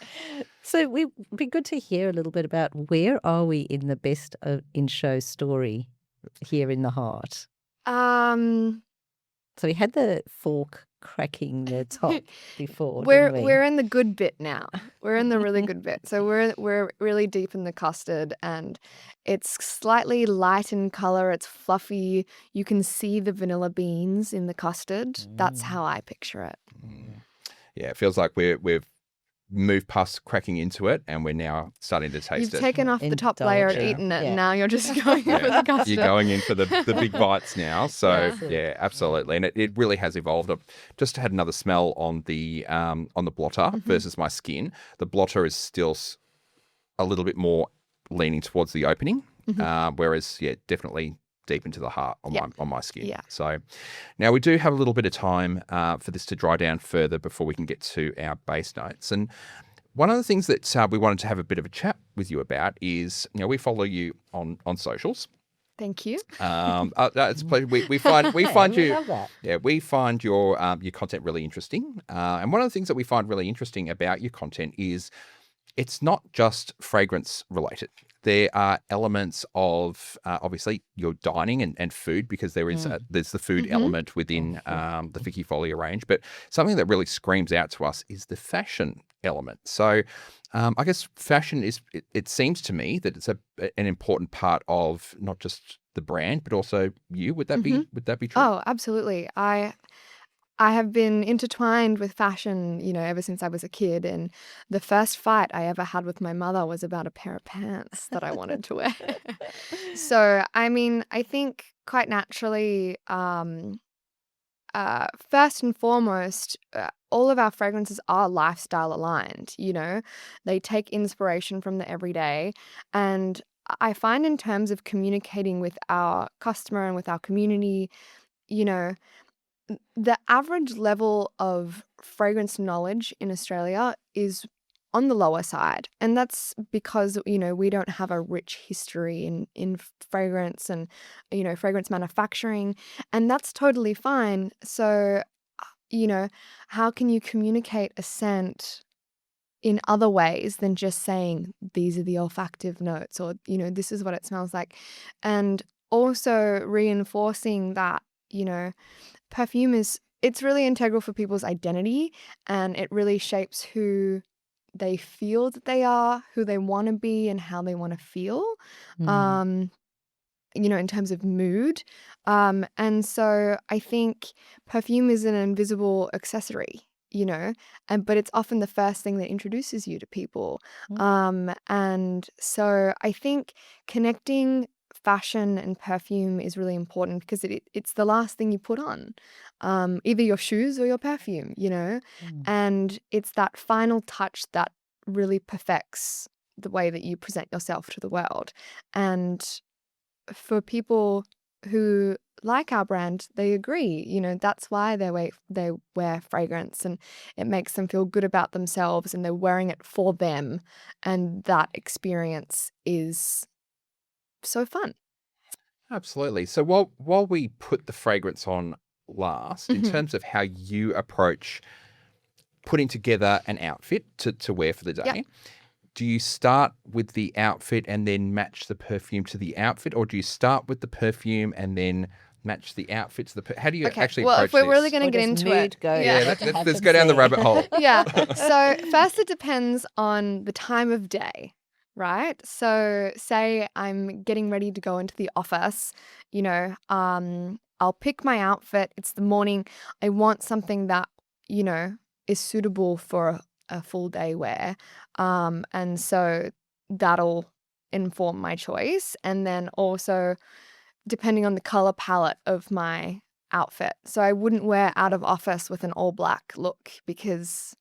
So we'd be good to hear a little bit about where are we in the best in show story here in the heart. So we had the fork cracking the top before. didn't we? We're in the good bit now. We're in the really good bit. So we're really deep in the custard, and it's slightly light in color. It's fluffy. You can see the vanilla beans in the custard. That's how I picture it. Yeah, it feels like we've moved past cracking into it, and we're now starting to taste You've it. taken off the top layer and Indulge. eaten it, Yeah. and now you're just going over the custard. You're going in for the big bites now. So Yeah. yeah, absolutely. And it really has evolved. I've just had another smell on the blotter versus my skin. The blotter is still a little bit more leaning towards the opening, whereas definitely deep into the heart on my skin. Yeah. So now we do have a little bit of time for this to dry down further before we can get to our base notes. And one of the things that we wanted to have a bit of a chat with you about is, we follow you on socials. Thank you. It's a pleasure. We find We you. love that. Yeah, we find your content really interesting. And one of the things that we find really interesting about your content is it's not just fragrance related. There are elements of obviously your dining and food, because there's the food element within the Ficifolia range. But something that really screams out to us is the fashion element. So I guess fashion is, it seems to me that it's an important part of not just the brand, but also you. Would that be true? Oh, absolutely. I have been intertwined with fashion, ever since I was a kid. And the first fight I ever had with my mother was about a pair of pants that I wanted to wear. So, I mean, I think quite naturally, first and foremost, all of our fragrances are lifestyle aligned, They take inspiration from the everyday. And I find in terms of communicating with our customer and with our community, the average level of fragrance knowledge in Australia is on the lower side. And that's because, we don't have a rich history in fragrance and, fragrance manufacturing. And that's totally fine. So, how can you communicate a scent in other ways than just saying these are the olfactive notes, or, this is what it smells like? And also reinforcing that, perfume it's really integral for people's identity, and it really shapes who they feel that they are, who they want to be, and how they want to feel, in terms of mood. And so I think perfume is an invisible accessory, but it's often the first thing that introduces you to people. And so I think connecting fashion and perfume is really important, because it's the last thing you put on, either your shoes or your perfume, and it's that final touch that really perfects the way that you present yourself to the world. And for people who like our brand, they agree. That's why they wear fragrance, and it makes them feel good about themselves, and they're wearing it for them. And that experience is so fun. Absolutely. So while we put the fragrance on last, in Mhm. terms of how you approach putting together an outfit to wear for the day, Yep. do you start with the outfit and then match the perfume to the outfit, or do you start with the perfume and then match the outfit to how do you Okay. actually Well, approach if we're really this? going to Where get does into mood it, go? Yeah, What let's happens go down the there? rabbit hole. Yeah. So first it depends on the time of day, right? So say I'm getting ready to go into the office, I'll pick my outfit. It's the morning. I want something that, is suitable for a full day wear. And so that'll inform my choice. And then also depending on the color palette of my outfit. So I wouldn't wear out of office with an all black look because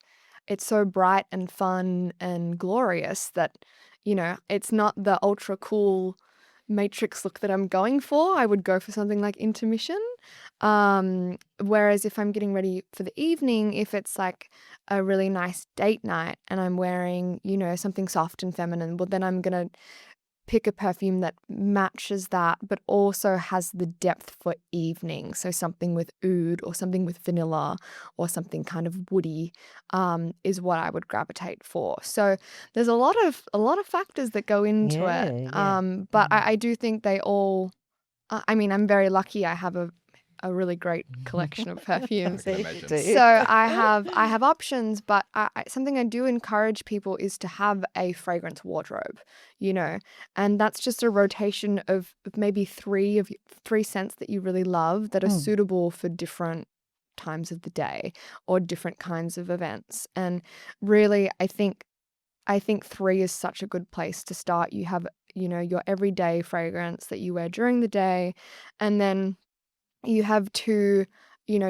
it's so bright and fun and glorious that, it's not the ultra cool matrix look that I'm going for. I would go for something like intermission. Whereas if I'm getting ready for the evening, if it's like a really nice date night and I'm wearing, something soft and feminine, well, then I'm going to pick a perfume that matches that, but also has the depth for evening. So something with oud or something with vanilla or something kind of woody is what I would gravitate for. So there's a lot of factors that go into it. Yeah. But I do think they all. I mean, I'm very lucky. I have a really great collection of perfumes. can See, imagine. do. So I have options, but something I do encourage people is to have a fragrance wardrobe, and that's just a rotation of maybe three scents that you really love that are Mm. suitable for different times of the day or different kinds of events. And really, I think three is such a good place to start. You have, your everyday fragrance that you wear during the day, and then you have two,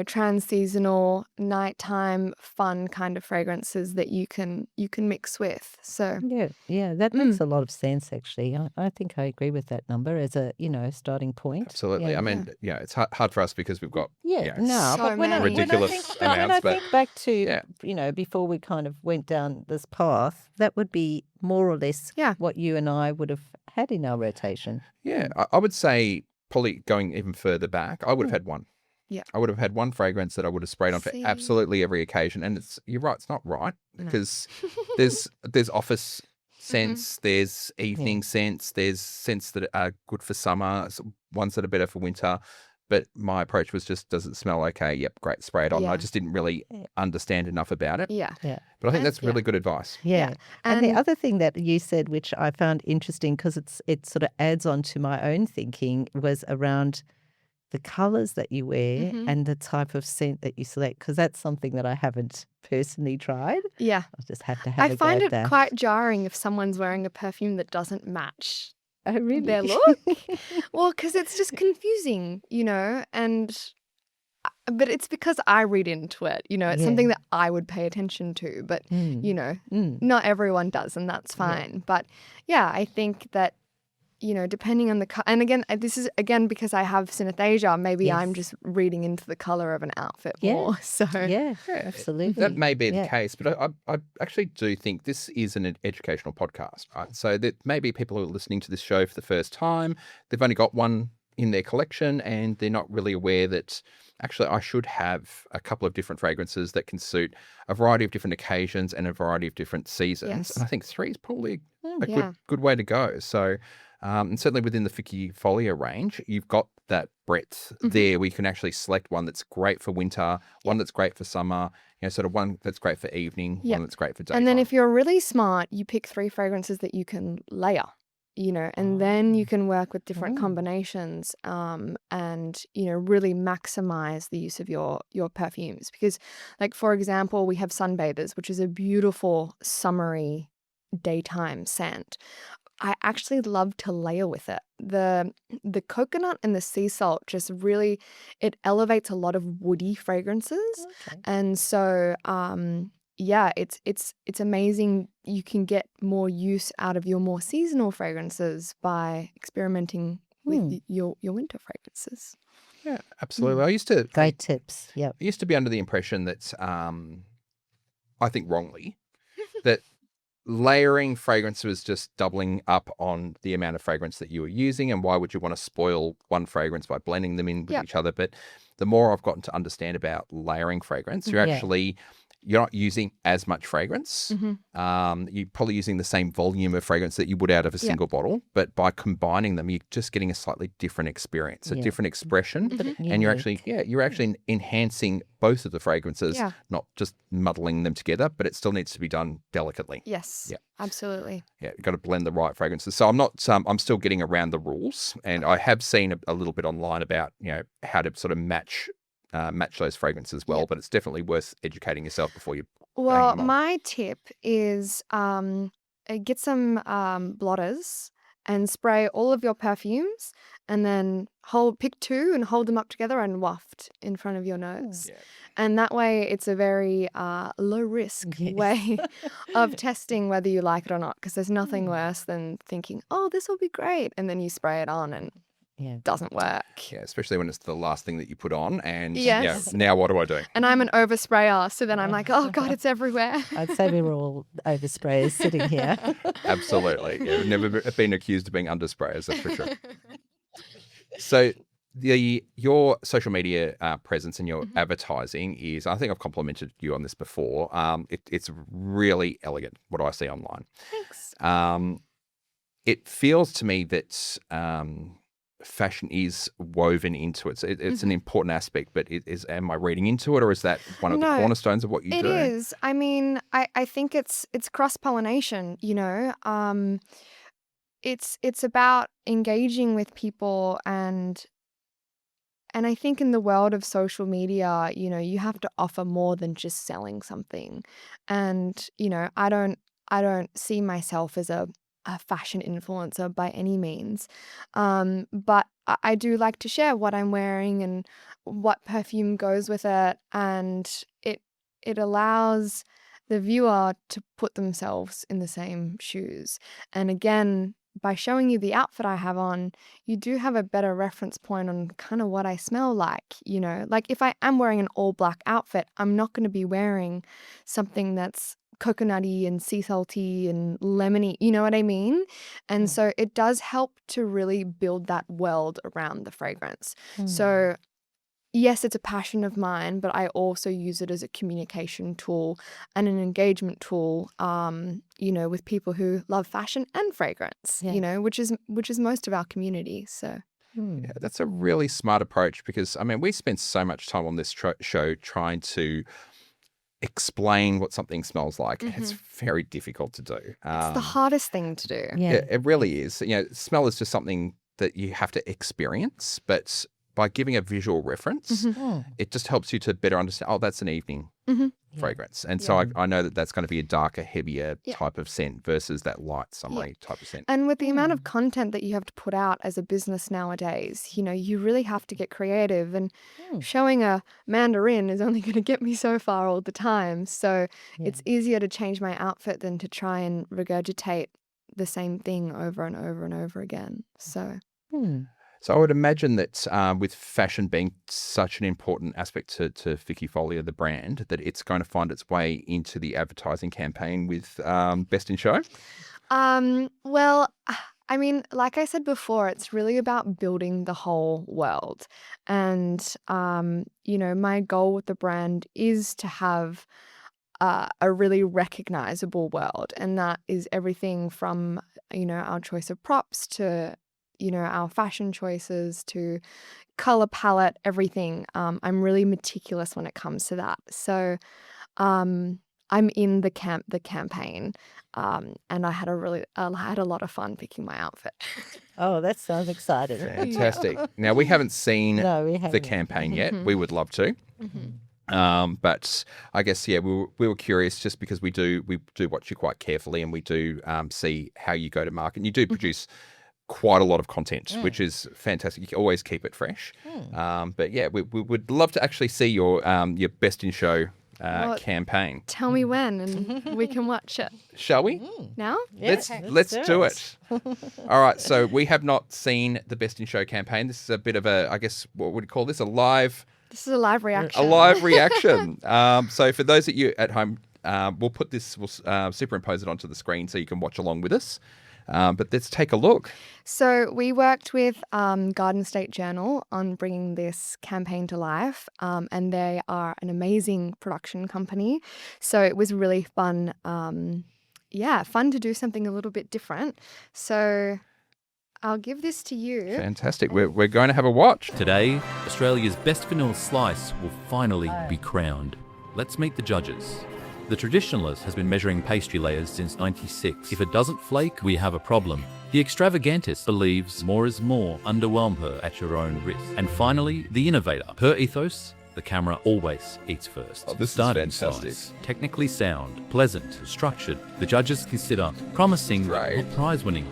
trans-seasonal, nighttime, fun kind of fragrances that you can mix with. So, Yeah, that makes a lot of sense, actually. I think I agree with that number as a, starting point. Absolutely. Yeah. I mean, it's hard for us because we've got Yeah, no, So but when I many. ridiculous think, when I amounts, but think back to, yeah. before we kind of went down this path, that would be more or less Yeah. what you and I would have had in our rotation. Yeah, I would say probably going even further back, I would have had one. Yeah. I would have had one fragrance that I would have sprayed on for See? absolutely every occasion. And you're right, it's not right No. because there's office scents, there's evening scents, there's scents that are good for summer, ones that are better for winter. But my approach was just, does it smell okay? Yep, great, spray it on. Yeah. I just didn't really understand enough about it. Yeah. But I think And- that's really good advice. Yeah. Yeah. And the And- other thing that you said, which I found interesting because it sort of adds on to my own thinking, was around the colours that you wear and the type of scent that you select, because that's something that I haven't personally tried. Yeah. I just have to have I a find go it at that. quite jarring if someone's wearing a perfume that doesn't match Oh, really? their look. Well, because it's just confusing, but it's because I read into it, it's Yeah. something that I would pay attention to, but, not everyone does, and that's fine. But yeah, I think that, depending on the and again, this is again because I have synesthesia, maybe I'm Yes. just reading into the color of an outfit Yeah. more. So Yeah, absolutely. That may be the Yeah. case, but I actually do think this is an educational podcast, right? So that maybe people who are listening to this show for the first time, they've only got one in their collection and they're not really aware that actually I should have a couple of different fragrances that can suit a variety of different occasions and a variety of different seasons. Yes. And I think three is probably a yeah. good way to go. So, and certainly within the Ficifolia range, you've got that breadth there where you can actually select one that's great for winter, one that's great for summer, sort of one that's great for evening, one that's great for daytime. And then if you're really smart, you pick 3 fragrances that you can layer, and then you can work with different combinations and, really maximize the use of your perfumes. Because, like, for example, we have Sunbathers, which is a beautiful summery daytime scent. I actually love to layer with it. The coconut and the sea salt just really, it elevates a lot of woody fragrances. Okay. And so, it's amazing. You can get more use out of your more seasonal fragrances by experimenting with your winter fragrances. Yeah, absolutely. I Great tips. Yep. used to be under the impression that, I think wrongly, that layering fragrance was just doubling up on the amount of fragrance that you were using, and why would you want to spoil one fragrance by blending them in with each other? But the more I've gotten to understand about layering fragrance, you're not using as much fragrance. You're probably using the same volume of fragrance that you would out of a single bottle, but by combining them, you're just getting a slightly different experience, a different expression, and you're actually enhancing both of the fragrances, not just muddling them together. But it still needs to be done delicately. Yes, absolutely. Yeah, you've got to blend the right fragrances. So I'm still getting around the rules, and I have seen a little bit online about how to sort of match those fragrances well, but it's definitely worth educating yourself before you. Well, my tip is get some blotters and spray all of your perfumes, and then pick two and hold them up together and waft in front of your nose. And that way it's a very low risk way of testing whether you like it or not, because there's nothing worse than thinking, oh, this will be great, and then you spray it on and doesn't work. Yeah, especially when it's the last thing that you put on, and Yes. now what do I do? And I'm an oversprayer, so then I'm like, oh God, it's everywhere. I'd say we were all oversprayers sitting here. Absolutely. Yeah, we've never been accused of being undersprayers, that's for sure. So your social media presence and your advertising is, I think I've complimented you on this before, it's really elegant, what I see online. Thanks. It feels to me that fashion is woven into it. So it's an important aspect, but am I reading into it, or is that one of the cornerstones of what you do? It is. I mean, I think it's cross-pollination, It's about engaging with people, and I think in the world of social media, you have to offer more than just selling something. And, I don't see myself as a fashion influencer by any means. But I do like to share what I'm wearing and what perfume goes with it. And it allows the viewer to put themselves in the same shoes. And again, by showing you the outfit I have on, you do have a better reference point on kind of what I smell like, Like if I am wearing an all black outfit, I'm not going to be wearing something that's coconutty and sea salty and lemony, you know what I mean? And so it does help to really build that world around the fragrance. So yes, it's a passion of mine, but I also use it as a communication tool and an engagement tool, with people who love fashion and fragrance, which is most of our community. So yeah, that's a really smart approach, because I mean, we spend so much time on this show trying to explain what something smells like. It's very difficult to do. It's the hardest thing to do. Yeah, it really is. Smell is just something that you have to experience, but by giving a visual reference, it just helps you to better understand, oh, that's an evening fragrance. And so I know that that's going to be a darker, heavier type of scent versus that light, summery type of scent. And with the amount of content that you have to put out as a business nowadays, you really have to get creative. And showing a mandarin is only going to get me so far all the time. So it's easier to change my outfit than to try and regurgitate the same thing over and over and over again. So... So I would imagine that with fashion being such an important aspect to Ficifolia, the brand, that it's going to find its way into the advertising campaign with Best in Show? Well, I mean, like I said before, it's really about building the whole world. And, my goal with the brand is to have a really recognizable world. And that is everything from, our choice of props to our fashion choices to color palette, everything. I'm really meticulous when it comes to that. So I'm in the campaign, and I had a lot of fun picking my outfit. Oh, that sounds exciting. Fantastic. Now, we haven't seen the campaign yet. We would love to. But I guess, we were curious, just because we do watch you quite carefully, and we do see how you go to market. And you do produce quite a lot of content, which is fantastic. You can always keep it fresh. But we would love to actually see your Best in Show Well, campaign. Tell me when and we can watch it. Shall we? Now? Let's do it. All right. So we have not seen the Best in Show campaign. This is a bit of a, I guess, what would you call this? This is a live reaction. A live reaction. So for those of you at home, we'll superimpose it onto the screen so you can watch along with us. But let's take a look. So we worked with Garden State Journal on bringing this campaign to life, and they are an amazing production company. So it was really fun. Fun to do something a little bit different. So I'll give this to you. Fantastic. We're going to have a watch. Today, Australia's best vanilla slice will finally be crowned. Let's meet the judges. The traditionalist has been measuring pastry layers since '96. If it doesn't flake, we have a problem. The extravagantist believes more is more. Underwhelm her at your own risk. And finally, the innovator. Per ethos, the camera always eats first. Oh, this is Starting fantastic. size, technically sound, pleasant, structured. The judges consider promising, Great. not prize-winning.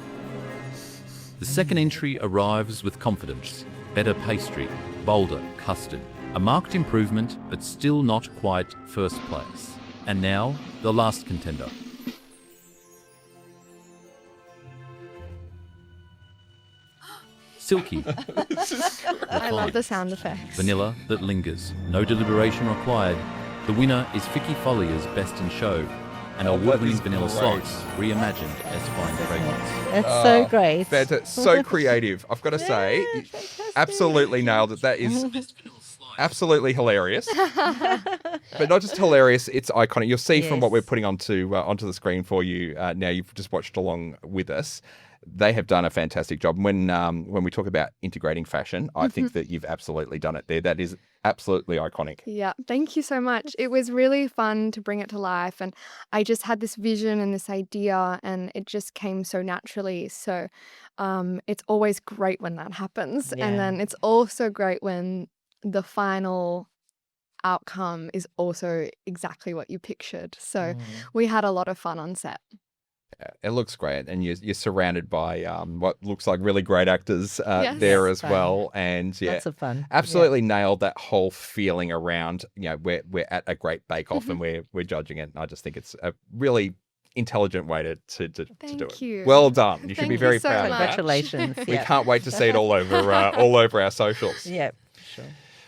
The second entry arrives with confidence. Better pastry, bolder custard. A marked improvement, but still not quite first place. And now, the last contender. Silky. I love the sound effects. Vanilla that lingers. No deliberation required. The winner is Ficifolia's Best in Show, an Oh, award-winning that is vanilla great. slice reimagined as fine fragrance. That's so great. Fantastic. So creative. I've got to say, you absolutely nailed it. That is absolutely hilarious. But not just hilarious, it's iconic. You'll see from what we're putting onto the screen for you now. You've just watched along with us. They have done a fantastic job. When we talk about integrating fashion, I think that you've absolutely done it there. That is absolutely iconic. Yeah, thank you so much. It was really fun to bring it to life, and I just had this vision and this idea, and it just came so naturally. So it's always great when that happens. Yeah. And then it's also great when the final outcome is also exactly what you pictured. So we had a lot of fun on set. It looks great, and you're surrounded by what looks like really great actors Yes. there Yes, as fun. well. And Lots of fun. absolutely nailed that whole feeling around. We're at a great bake-off and we're judging it. And I just think it's a really intelligent way to do Thank it. you. Well done. You should Thank be you very so proud of much. that. Congratulations. We Yeah. can't wait to see it all over our socials. Yeah, sure.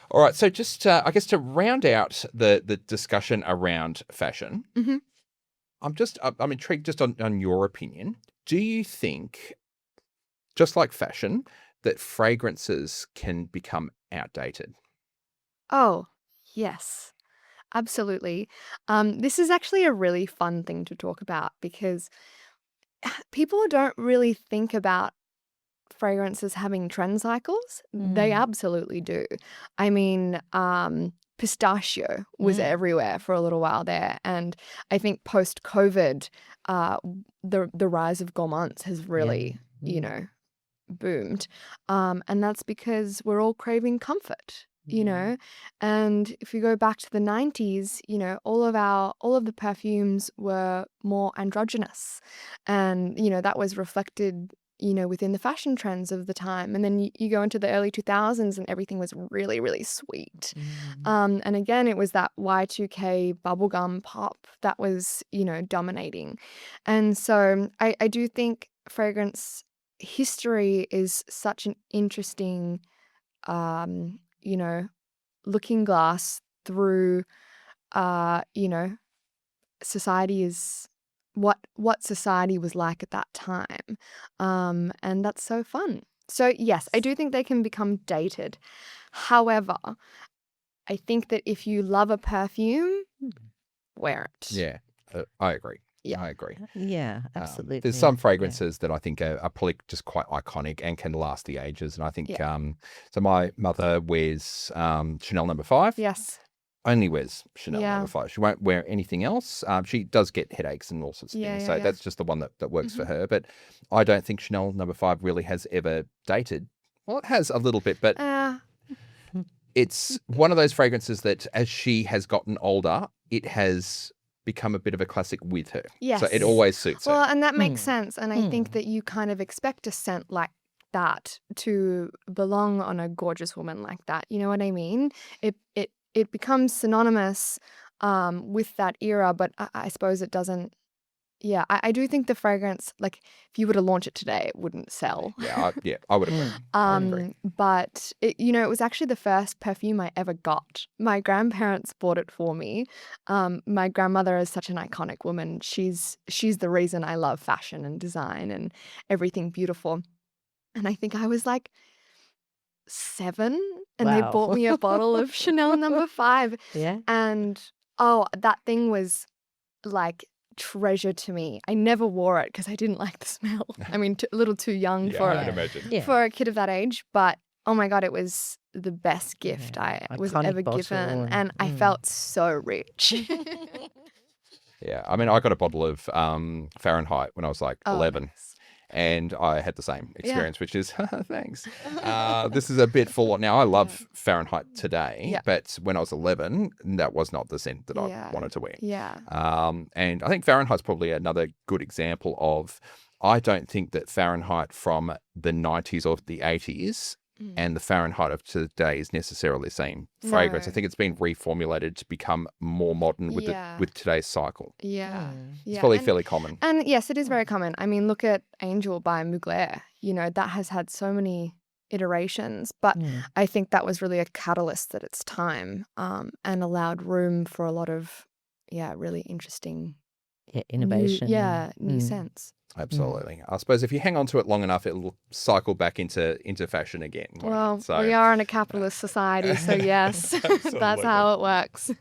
All right, so just I guess to round out the discussion around fashion, Mhm. I'm intrigued just on your opinion. Do you think, just like fashion, that fragrances can become outdated? Oh, yes, absolutely. This is actually a really fun thing to talk about because people don't really think about fragrances having trend cycles. They absolutely do. I mean, pistachio was everywhere for a little while there, and I think post-COVID, the rise of gourmands has really, boomed, and that's because we're all craving comfort. And if you go back to the 90s, all of the perfumes were more androgynous, and that was reflected within the fashion trends of the time. And then you go into the early 2000s and everything was really, really sweet. And again, it was that Y2K bubblegum pop that was, dominating. And so I do think fragrance history is such an interesting, looking glass through, society is what society was like at that time. And that's so fun. So yes, I do think they can become dated. However, I think that if you love a perfume, wear it. Yeah, I agree. Yeah. I agree. Yeah, absolutely. There's some fragrances that I think are probably just quite iconic and can last the ages. And I think, so my mother wears Chanel No. 5. Yes. Only wears Chanel Yeah. No. 5. She won't wear anything else. She does get headaches and all sorts of Yeah, things. yeah, So yeah. that's just the one that works for her. But I don't think Chanel No. 5 really has ever dated. Well, it has a little bit, but it's one of those fragrances that as she has gotten older, it has become a bit of a classic with her. Yes. So it always suits Well, her. and that makes sense. And I think that you kind of expect a scent like that to belong on a gorgeous woman like that. You know what I mean? It becomes synonymous with that era, but I suppose it doesn't. Yeah, I do think the fragrance, like if you were to launch it today, it wouldn't sell. I would agree. I would agree. But it was actually the first perfume I ever got. My grandparents bought it for me. My grandmother is such an iconic woman. She's the reason I love fashion and design and everything beautiful. And I think I was like 7, and they Wow. bought me a bottle of Chanel No. 5. Yeah. And that thing was like treasure to me. I never wore it because I didn't like the smell. I mean, a little too young for I'd imagine. Yeah. for a kid of that age, but oh my God, it was the best gift Yeah, I was iconic ever bottle given. And I mm. felt so rich. Yeah, I mean, I got a bottle of Fahrenheit when I was like 11. Nice. And I had the same experience, which is, thanks. This is a bit full on. Now, I love Fahrenheit today, but when I was 11, that was not the scent that I wanted to wear. Yeah. And I think Fahrenheit's probably another good example of, I don't think that Fahrenheit from the 90s or the 80s and the Fahrenheit of today is necessarily the same fragrance. No. I think it's been reformulated to become more modern with with today's cycle. Yeah. It's probably fairly common. And yes, it is very common. I mean, look at Angel by Mugler. That has had so many iterations, but I think that was really a catalyst at its time, and allowed room for a lot of, really interesting innovation. New scents. Absolutely. I suppose if you hang on to it long enough, it'll cycle back into fashion again. Well, we are in a capitalist society, so yes, that's how it works.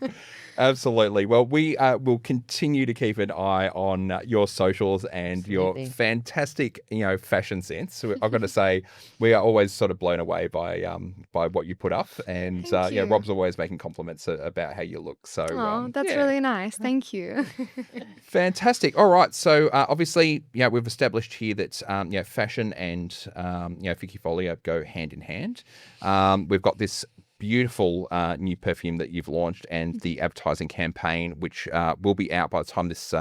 Absolutely. Well, we will continue to keep an eye on your socials and your fantastic, fashion sense. So I've got to say, we are always sort of blown away by what you put up, and Rob's always making compliments about how you look. So, that's really nice. Thank you. Fantastic. All right. So obviously, we've established here that fashion and Ficifolia go hand in hand. We've got this beautiful new perfume that you've launched, and the advertising campaign, which will be out by the time this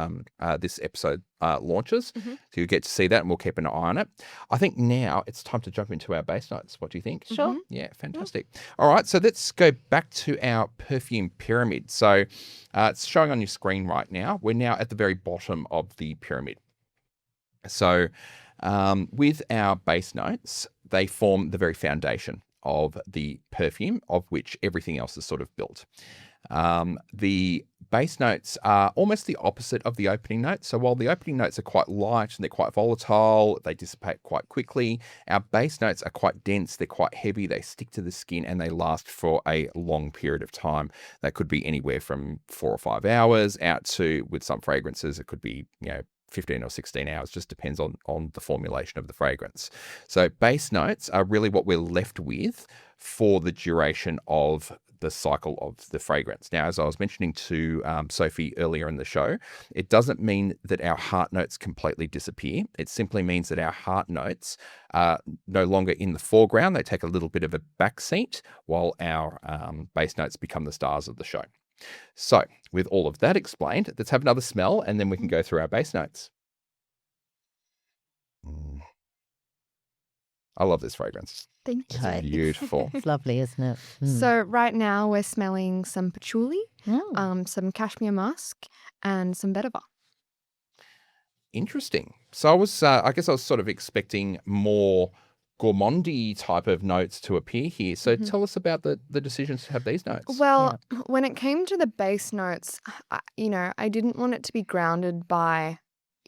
episode launches. So you'll get to see that, and we'll keep an eye on it. I think now it's time to jump into our base notes. What do you think? Sure. Yeah, fantastic. All right, so let's go back to our perfume pyramid. So it's showing on your screen right now. We're now at the very bottom of the pyramid. So with our base notes, they form the very foundation of the perfume, of which everything else is sort of built. The base notes are almost the opposite of the opening notes. So while the opening notes are quite light and they're quite volatile, they dissipate quite quickly, our base notes are quite dense, they're quite heavy, they stick to the skin, and they last for a long period of time. That could be anywhere from 4 or 5 hours out to, with some fragrances, it could be, 15 or 16 hours, just depends on the formulation of the fragrance. So base notes are really what we're left with for the duration of the cycle of the fragrance. Now, as I was mentioning to Sophie earlier in the show, it doesn't mean that our heart notes completely disappear. It simply means that our heart notes are no longer in the foreground. They take a little bit of a backseat while our base notes become the stars of the show. So, with all of that explained, let's have another smell, and then we can go through our base notes. I love this fragrance. Thank you. Right. Beautiful. It's lovely, isn't it? So right now we're smelling some patchouli, some cashmere musk, and some vetiver. Interesting. So I guess I was sort of expecting more gourmandy type of notes to appear here. So tell us about the decisions to have these notes. Well, when it came to the base notes, I didn't want it to be grounded by,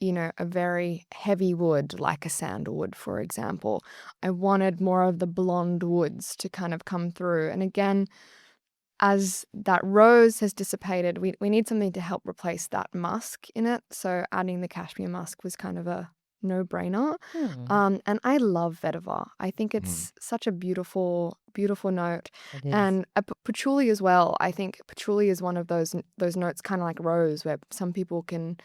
a very heavy wood like a sandalwood, for example. I wanted more of the blonde woods to kind of come through. And again, as that rose has dissipated, we need something to help replace that musk in it. So adding the cashmere musk was kind of a no-brainer. And I love vetiver. I think it's such a beautiful, beautiful note. And patchouli as well. I think patchouli is one of those notes, kind of like rose, where some people can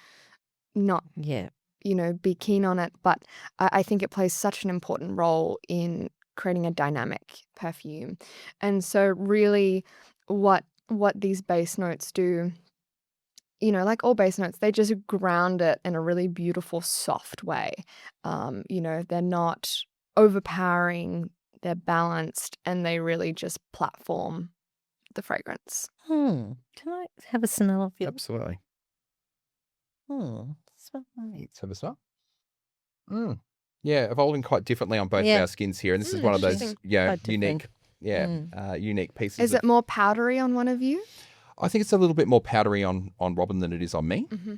not be keen on it, but I think it plays such an important role in creating a dynamic perfume. And so really what these base notes do, like all base notes, they just ground it in a really beautiful, soft way. They're not overpowering, they're balanced, and they really just platform the fragrance. Can I have a smell of your? Absolutely. Smell nice. Let's have a smell. Yeah, evolving quite differently on both of Yeah. our skins here. And this is one of those Interesting. Quite unique, unique pieces. Is it more powdery on one of you? I think it's a little bit more powdery on Robin than it is on me. Mm-hmm.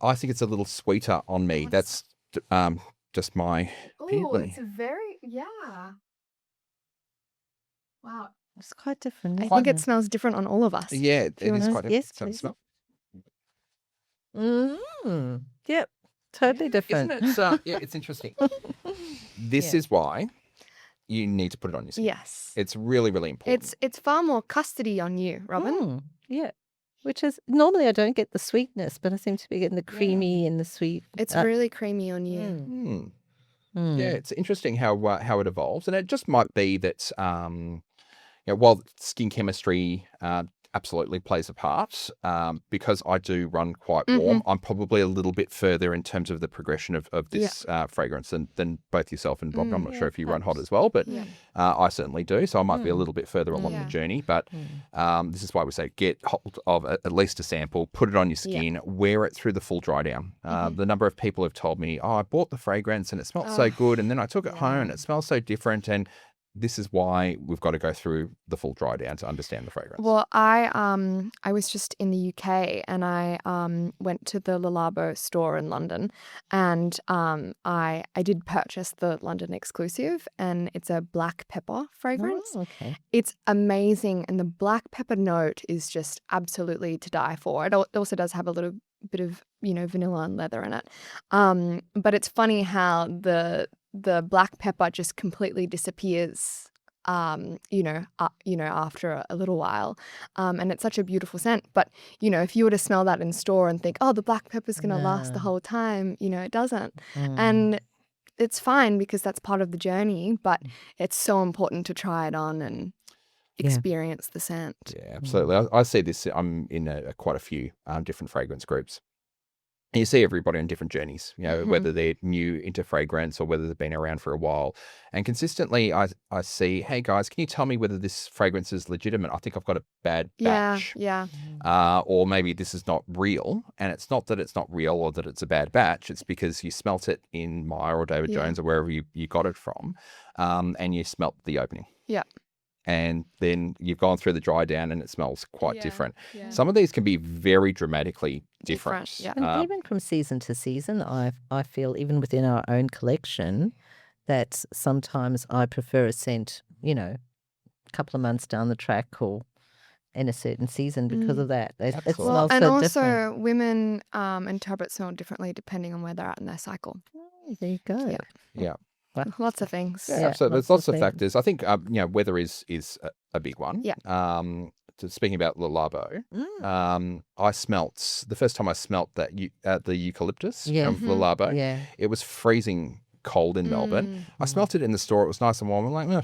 I think it's a little sweeter on me. That's just my feeling. it's very, wow. It's quite different. I isn't think it smells different on all of us. Yeah, it you is wanna- quite a yes, some please. smell. Yep, totally different. Isn't it? Yeah, it's interesting. This is why you need to put it on your skin. Yes. It's really, really important. It's far more custardy on you, Robin. Yeah. Which is normally I don't get the sweetness, but I seem to be getting the creamy and the sweet. It's really creamy on you. Yeah, it's interesting how it evolves, and it just might be that while skin chemistry absolutely plays a part, because I do run quite warm, I'm probably a little bit further in terms of the progression of this fragrance than both yourself and Bob. I'm not sure if you run hot as well, but I certainly do. So I might be a little bit further along the journey. But this is why we say get hold of at least a sample, put it on your skin, wear it through the full dry down. The number of people have told me, I bought the fragrance and it smelled so good, and then I took it home and it smells so different. And this is why we've got to go through the full dry down to understand the fragrance. Well, I was just in the UK and I went to the Le Labo store in London, and I did purchase the London exclusive, and it's a black pepper fragrance. Oh, okay. It's amazing, and the black pepper note is just absolutely to die for. It also does have a little bit of vanilla and leather in it, but it's funny how the black pepper just completely disappears, after a little while. And it's such a beautiful scent. But, if you were to smell that in store and think, oh, the black pepper's going to last the whole time, it doesn't. And it's fine because that's part of the journey, but it's so important to try it on and experience the scent. Yeah, absolutely. I see this. I'm in quite a few different fragrance groups. And you see everybody on different journeys, whether they're new into fragrance or whether they've been around for a while. And consistently, I see, hey, guys, can you tell me whether this fragrance is legitimate? I think I've got a bad batch. Yeah. Or maybe this is not real. And it's not that it's not real or that it's a bad batch. It's because you smelt it in Myer or David Jones or wherever you got it from, and you smelt the opening. Yeah. And then you've gone through the dry down and it smells quite different. Yeah. Some of these can be very dramatically different. Yeah. And even from season to season, I feel even within our own collection that sometimes I prefer a scent, a couple of months down the track or in a certain season because of that. It Absolutely. smells And so also different. women interpret smell differently depending on where they're at in their cycle. Oh, there you go. Yeah. Yeah. Lots of things. Yeah, absolutely. There's lots of things. factors. I think, weather is a big one. Yeah. Speaking about Le Labo, the first time I smelt the eucalyptus from Le Labo, Yeah. it was freezing cold in Melbourne. I smelt it in the store. It was nice and warm. I'm like,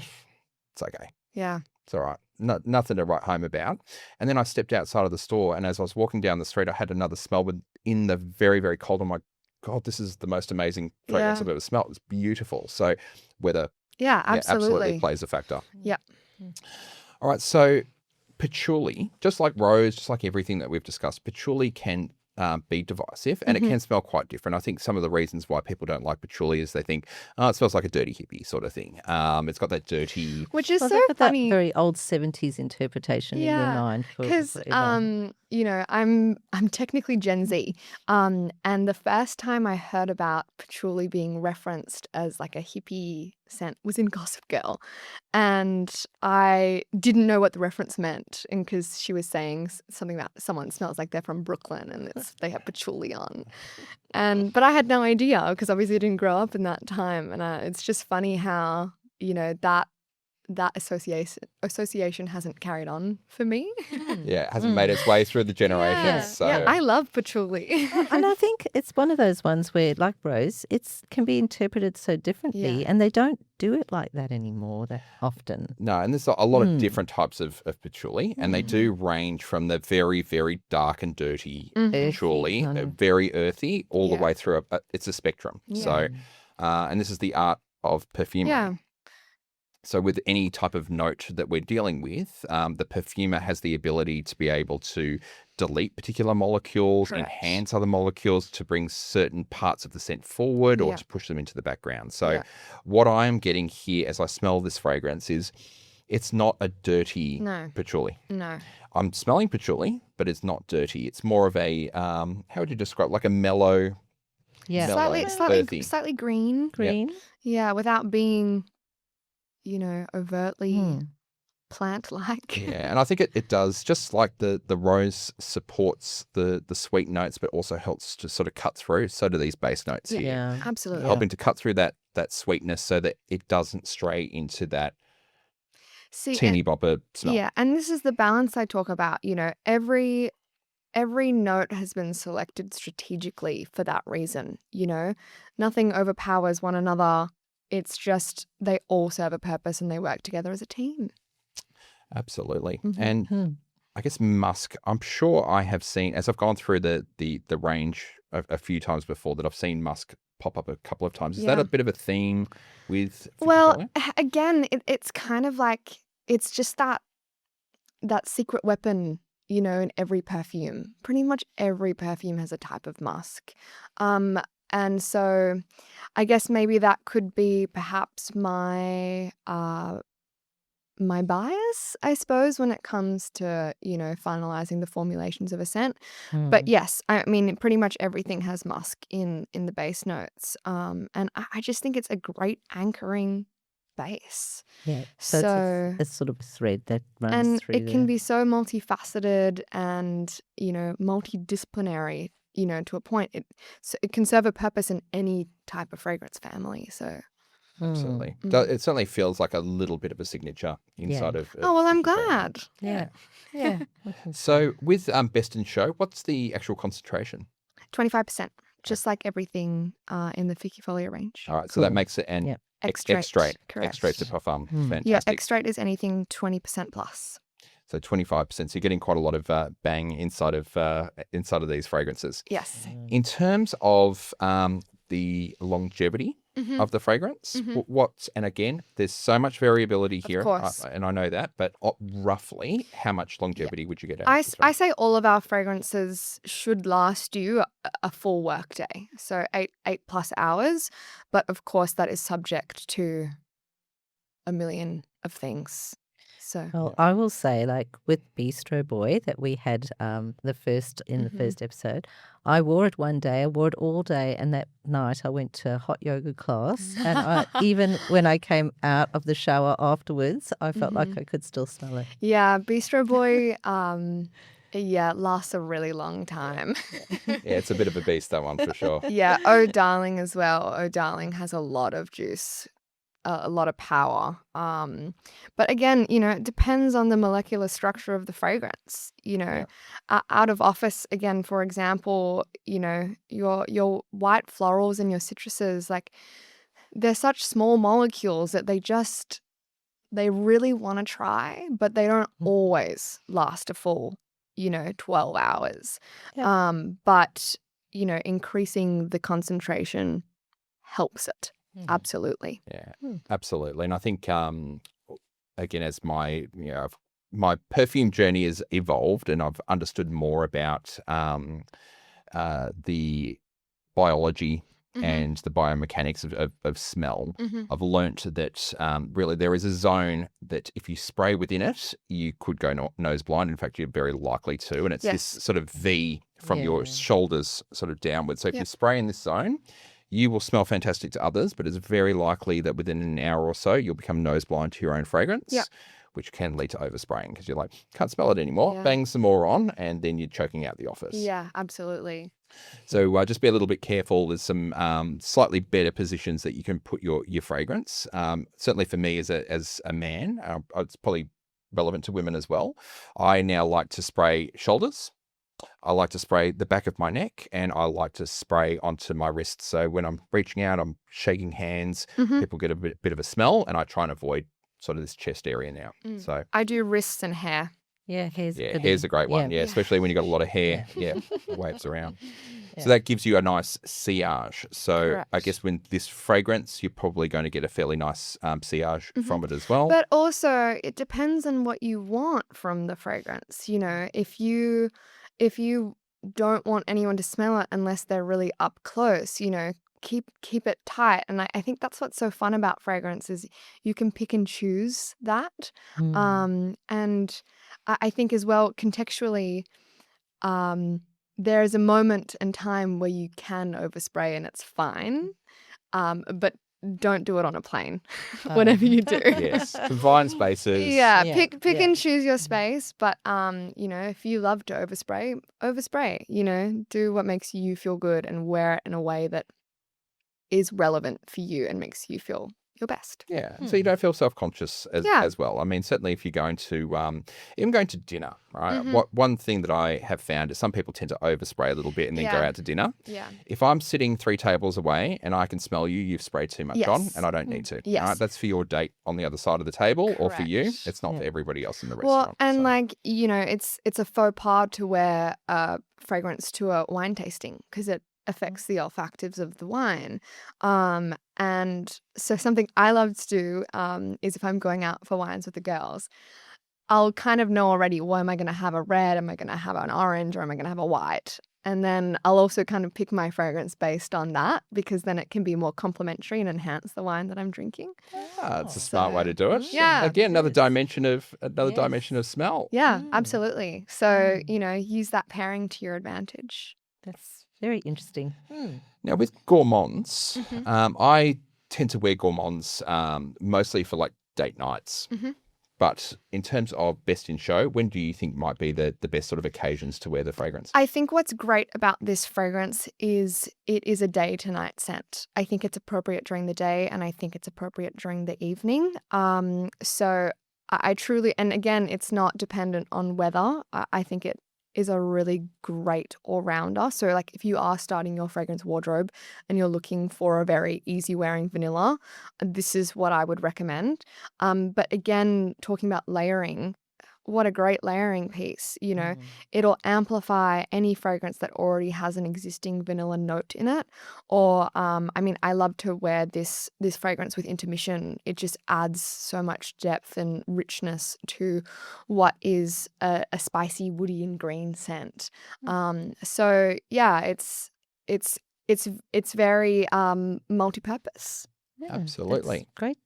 it's okay. Yeah. It's all right. Nothing to write home about. And then I stepped outside of the store, and as I was walking down the street, I had another smell in the very, very cold. I'm like, God, this is the most amazing fragrance I've ever smelled. It's beautiful. So weather absolutely plays a factor. Yeah. All right. So patchouli, just like rose, just like everything that we've discussed, patchouli can be divisive and it can smell quite different. I think some of the reasons why people don't like patchouli is they think, oh, it smells like a dirty hippie sort of thing. It's got that dirty... Which is Well, so they've got funny. that very old 70s interpretation in their mind. Because forever. I'm technically Gen Z, and the first time I heard about patchouli being referenced as like a hippie scent was in Gossip Girl, and I didn't know what the reference meant, and because she was saying something about someone smells like they're from Brooklyn and they have patchouli on, but I had no idea because obviously I didn't grow up in that time, and it's just funny how that association hasn't carried on for me. Yeah, it hasn't made its way through the generations. So. Yeah, I love patchouli. And I think it's one of those ones where, like rose, it can be interpreted so differently, and they don't do it like that anymore that often. No, and there's a lot of different types of patchouli, and they do range from the very, very dark and dirty patchouli, very earthy, all the way through. It's a spectrum. So, and this is the art of perfumery. Yeah. So with any type of note that we're dealing with, the perfumer has the ability to be able to delete particular molecules, Correct. enhance other molecules to bring certain parts of the scent forward or Yeah. to push them into the background. So Yeah. what I am getting here as I smell this fragrance is it's not a dirty No. patchouli. No. I'm smelling patchouli, but it's not dirty. It's more of a, how would you describe, like a mellow, Yeah. mellow, earthy. Slightly green. Green. Yeah, without being, overtly Hmm. plant-like. Yeah, and I think it does, just like the rose supports the sweet notes, but also helps to sort of cut through. So do these base notes here. Yeah. Absolutely. Helping to cut through that sweetness so that it doesn't stray into that See, teeny bopper smell. yeah, and this is the balance I talk about. Every note has been selected strategically for that reason. Nothing overpowers one another. It's just they all serve a purpose and they work together as a team. Absolutely. Mhm. And Hmm. I guess musk, I'm sure I have seen, as I've gone through the range a few times before, that I've seen musk pop up a couple of times. Is that Yeah. a bit of a theme with Well, Ficifolia? again, it's kind of like it's just that secret weapon, in every perfume. Pretty much every perfume has a type of musk. And so I guess maybe that could be perhaps my bias, I suppose, when it comes to, finalizing the formulations of a scent. Hmm. But yes, I mean, pretty much everything has musk in the base notes. And I just think it's a great anchoring base. Yeah. So So, it's sort of a thread that runs and through it can be so multifaceted and, multidisciplinary, to a point. It can serve a purpose in any type of fragrance family. So, Absolutely. Mm. It certainly feels like a little bit of a signature inside of oh, well, I'm Ficifolia. glad. Yeah. Yeah. So with Best in Show, what's the actual concentration? 25%, just like everything in the Ficifolia range. All right, so that Cool. makes it an Yep. Extrait, Extrait de correct. Parfum. Mm. Fantastic. Yeah, extrait is anything 20% plus. So 25%. So you're getting quite a lot of bang inside of these fragrances. Yes. In terms of the longevity Mhm. of the fragrance, Mhm. and again, there's so much variability Of here, course. and I know that, but roughly how much longevity would you get out I, of s- this I fragrance? say all of our fragrances should last you a full work day, so 8+ hours. But of course, that is subject to a million of things. So Well, I will say, like with Bistro Boy that we had the first episode, I wore it one day, I wore it all day, and that night I went to a hot yoga class, and even when I came out of the shower afterwards, I felt like I could still smell it. yeah, Bistro Boy, lasts a really long time. Yeah, it's a bit of a beast, that one, for sure. Yeah, Oh Darling as well. Oh Darling has a lot of juice, a lot of power. But again, it depends on the molecular structure of the fragrance. Out of office, again, for example, your white florals and your citruses, like they're such small molecules that they really want to try, but they don't always last a full, 12 hours. Yeah. But, increasing the concentration helps it. Absolutely. Yeah, absolutely. And I think, again, as my perfume journey has evolved and I've understood more about the biology and the biomechanics of smell, I've learnt that really there is a zone that if you spray within it, you could go nose blind. In fact, you're very likely to. And it's this sort of V from your shoulders sort of downwards. So if you spray in this zone, you will smell fantastic to others, but it's very likely that within an hour or so, you'll become nose blind to your own fragrance, which can lead to overspraying because you're like, can't smell it anymore. Bang some more on, and then you're choking out the office. Yeah, absolutely. So just be a little bit careful. There's some slightly better positions that you can put your fragrance. Certainly for me as a man, it's probably relevant to women as well. I now like to spray shoulders. I like to spray the back of my neck, and I like to spray onto my wrists. So when I'm reaching out, I'm shaking hands. People get a bit of a smell, and I try and avoid sort of this chest area now. So I do wrists and hair. Yeah, hair's hair's a great one. Yeah, especially when you've got a lot of hair. Yeah, waves around. So that gives you a nice sillage. So I Correct. guess when this fragrance, you're probably going to get a fairly nice sillage from it as well. But also, it depends on what you want from the fragrance. You know, if you don't want anyone to smell it unless they're really up close, you know, keep it tight. And I think that's what's so fun about fragrance is you can pick and choose that. And I think as well, contextually, there is a moment and time where you can overspray and it's fine. But don't do it on a plane, whatever you do. Yes, confined spaces. Yeah, Yeah, pick yeah. and choose your space. But you know, if you love to overspray. You know, do what makes you feel good and wear it in a way that is relevant for you and makes you feel your best. Yeah, so you don't feel self-conscious as well. I mean, certainly if you're going to, even going to dinner, right? One thing that I have found is some people tend to overspray a little bit and then go Yeah. out to dinner. Yeah. If I'm sitting 3 tables away and I can smell you've sprayed too much on Yes. and I don't need to. Yes. All right? That's for your date on the other side of the table or for you. Correct. It's not for everybody else in the Well, restaurant. and so. like, you know, it's a faux pas to wear a fragrance to a wine tasting because it affects the olfactives of the wine. And so something I love to do is if I'm going out for wines with the girls, I'll kind of know already, well, am I going to have a red? Am I going to have an orange? Or am I going to have a white? And then I'll also kind of pick my fragrance based on that because then it can be more complementary and enhance the wine that I'm drinking. It's a smart way to do it. Yeah. Again, another Yes. dimension of Yes. smell. Yeah, absolutely. So, you know, use that pairing to your advantage. That's very interesting. Now, with gourmands, Mm-hmm. I tend to wear gourmands mostly for like date nights. Mm-hmm. But in terms of best in show, when do you think might be the best sort of occasions to wear the fragrance? I think what's great about this fragrance is it is a day to night scent. I think it's appropriate during the day and I think it's appropriate during the evening. So I truly, and again, it's not dependent on weather. I think it is a really great all-rounder. So like if you are starting your fragrance wardrobe and you're looking for a very easy wearing vanilla, this is what I would recommend. But again, talking about layering, what a great layering piece. You know, it'll amplify any fragrance that already has an existing vanilla note in it. Or, I mean, I love to wear this fragrance with intermission. It just adds so much depth and richness to what is a spicy, woody, and green scent. So yeah, it's very multi-purpose. Yeah, Absolutely. that's great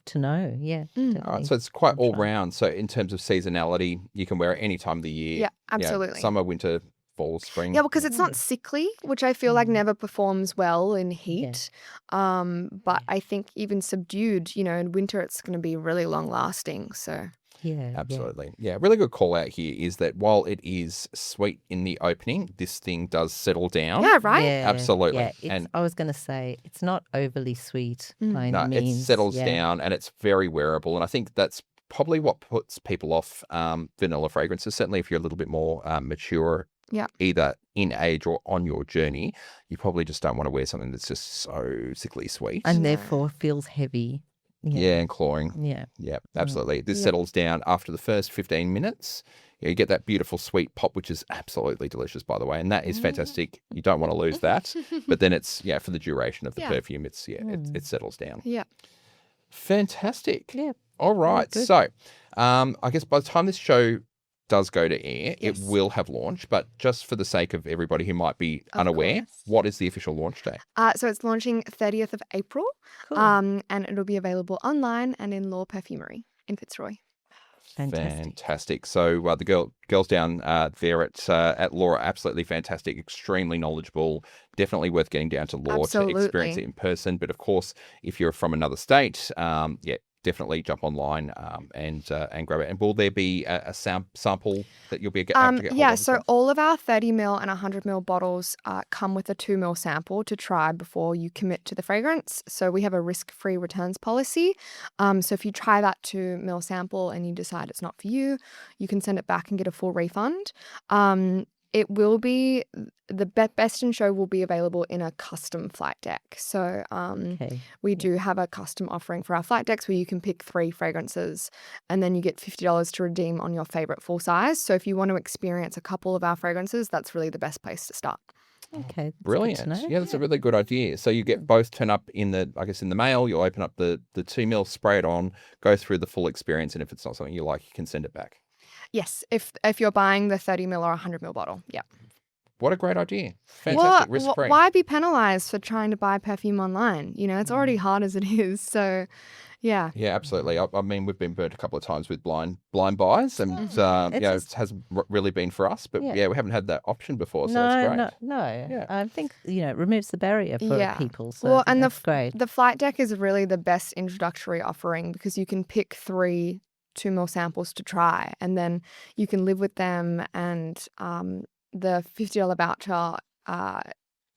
to know. Yeah. All right, definitely. so it's quite I'll all try. round. So in terms of seasonality, you can wear it any time of the year. Yeah, absolutely. Summer, winter, fall, spring. Yeah, because it's not sickly, which I feel like never performs well in heat. But I think even subdued, you know, in winter it's going to be really long lasting. So Yeah. Absolutely. Yeah, really good call out here is that while it is sweet in the opening, this thing does settle down. yeah, right. Yeah, Absolutely. Yeah, And- I was going to say it's not overly sweet by No, any means. it settles yeah. down and it's very wearable. And I think that's probably what puts people off vanilla fragrances. Certainly if you're a little bit more mature, Yeah. either in age or on your journey, you probably just don't want to wear something that's just so sickly sweet. And No. therefore feels heavy. yeah, and clawing. Yeah. Yeah, absolutely. This Yeah. settles down after the first 15 minutes. You get that beautiful sweet pop, which is absolutely delicious, by the way. And that is fantastic. You don't want to lose that. But then it's, for the duration of the Yeah. perfume, it's, it settles down. Yeah. Fantastic. Yeah. All right. good. So I guess by the time this show does go to air, Yes. it will have launched. But just for the sake of everybody who might be Of unaware, course. what is the official launch day? So it's launching 30th of April. Cool. And it'll be available online and in Law Perfumery in Fitzroy. Fantastic. So the girls down there at Law are absolutely fantastic, extremely knowledgeable, definitely worth getting down to Law to experience Absolutely. it in person. But of course, if you're from another state, definitely jump online and grab it. And will there be a sample that you'll be able to get hold Yeah, of so as well? all of our 30ml and 100ml bottles come with a 2ml sample to try before you commit to the fragrance. So we have a risk-free returns policy. So if you try that 2ml sample and you decide it's not for you, you can send it back and get a full refund. It will be, the best in show will be available in a custom flight deck. So Okay. we do have a custom offering for our flight decks where you can pick 3 fragrances and then you get $50 to redeem on your favorite full size. So if you want to experience a couple of our fragrances, that's really the best place to start. Okay, that's Brilliant. Good to know. Yeah, that's a really good idea. So you get both turn up in the mail, you'll open up the 2 mil, spray it on, go through the full experience, and if it's not something you like, you can send it back. Yes, if you're buying the 30 ml or 100 ml bottle. Yeah. What a great idea. Fantastic. Risk-free. Why be penalized for trying to buy perfume online? You know, it's already hard as it is. So, yeah. Yeah, absolutely. I mean, we've been burnt a couple of times with blind buys, and it hasn't really been for us. But we haven't had that option before, so that's great. No. Yeah. I think it removes the barrier for people. So well, and that's great. The flight deck is really the best introductory offering because you can pick 3 2 ml samples to try, and then you can live with them. And the $50 voucher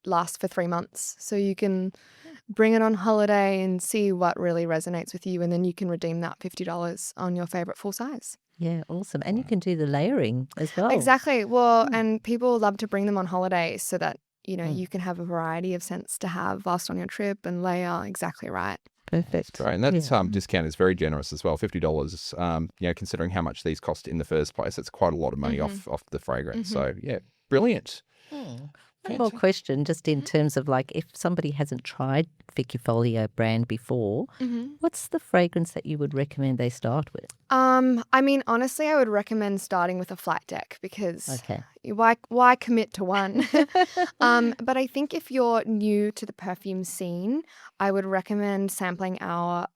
lasts for 3 months, so you can bring it on holiday and see what really resonates with you, and then you can redeem that $50 on your favorite full size. Yeah, awesome. And you can do the layering as well. Exactly. Well, and people love to bring them on holiday so that, you can have a variety of scents to have whilst on your trip and layer. Exactly right. Perfect. Right, and that discount is very generous as well, $50. Considering how much these cost in the first place, it's quite a lot of money off the fragrance. So yeah, brilliant. One more question, just in terms of if somebody hasn't tried Ficifolia brand before, what's the fragrance that you would recommend they start with? I mean, honestly, I would recommend starting with a flat deck because why commit to one? But I think if you're new to the perfume scene, I would recommend sampling our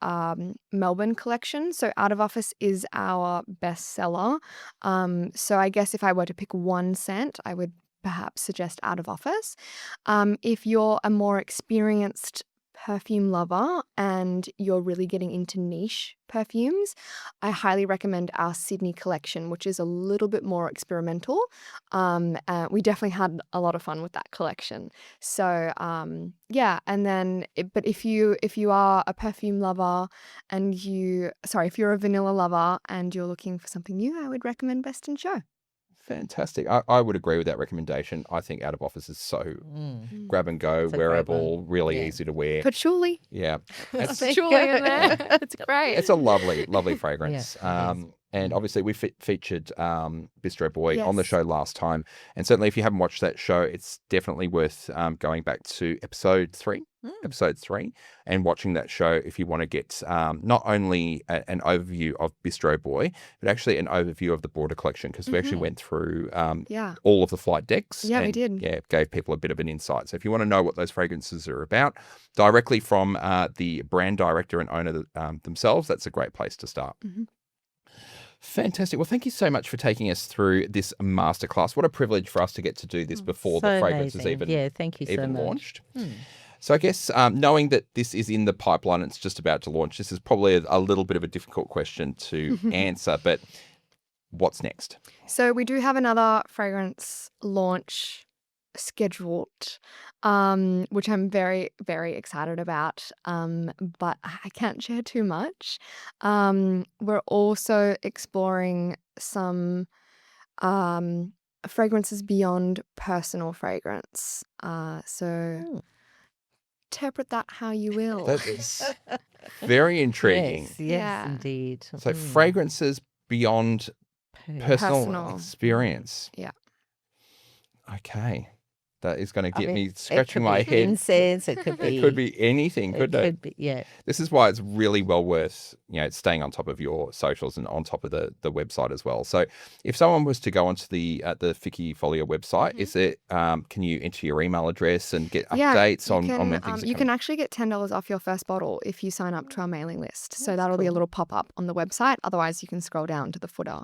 Melbourne collection. So Out of Office is our bestseller. So I guess if I were to pick one scent, I would perhaps suggest Out of Office. If you're a more experienced perfume lover and you're really getting into niche perfumes, I highly recommend our Sydney collection, which is a little bit more experimental. We definitely had a lot of fun with that collection. So and then but if you are a perfume lover and if you're a vanilla lover and you're looking for something new, I would recommend Best in Show. Fantastic. I would agree with that recommendation. I think Out of Office is so grab and go, wearable, really easy to wear. Patchouli. Yeah. Patchouli in there. It's great. It's a lovely, lovely fragrance. And obviously we featured Bistro Boy on the show last time. And certainly if you haven't watched that show, it's definitely worth going back to episode 3 and watching that show if you want to get not only an overview of Bistro Boy, but actually an overview of the broader collection because we actually went through all of the flight decks. Yeah, and, we did. Yeah, gave people a bit of an insight. So if you want to know what those fragrances are about directly from the brand director and owner themselves, that's a great place to start. Fantastic. Well, thank you so much for taking us through this masterclass. What a privilege for us to get to do this before the fragrance is even, thank you so much. launched. So I guess knowing that this is in the pipeline, it's just about to launch, this is probably a little bit of a difficult question to answer, but what's next? So we do have another fragrance launch scheduled, which I'm very, very excited about, but I can't share too much. We're also exploring some fragrances beyond personal fragrance. Interpret that how you will. That is very intriguing. Yes, indeed. So fragrances beyond personal experience. Yeah. Okay. That is going to get me scratching my head. Incense, it could be. It could be anything, couldn't it? Could be, yeah. This is why it's really well worth, staying on top of your socials and on top of the website as well. So if someone was to go onto the Ficifolia website, is it can you enter your email address and get updates on when things are you can actually get $10 off your first bottle if you sign up to our mailing list. So that'll be a little pop-up on the website. Otherwise, you can scroll down to the footer.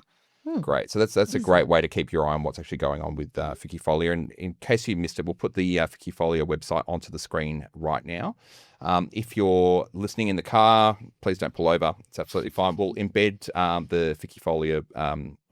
Great. So that's a great way to keep your eye on what's actually going on with Ficifolia. And in case you missed it, we'll put the Ficifolia website onto the screen right now. If you're listening in the car, please don't pull over. It's absolutely fine. We'll embed the Ficifolia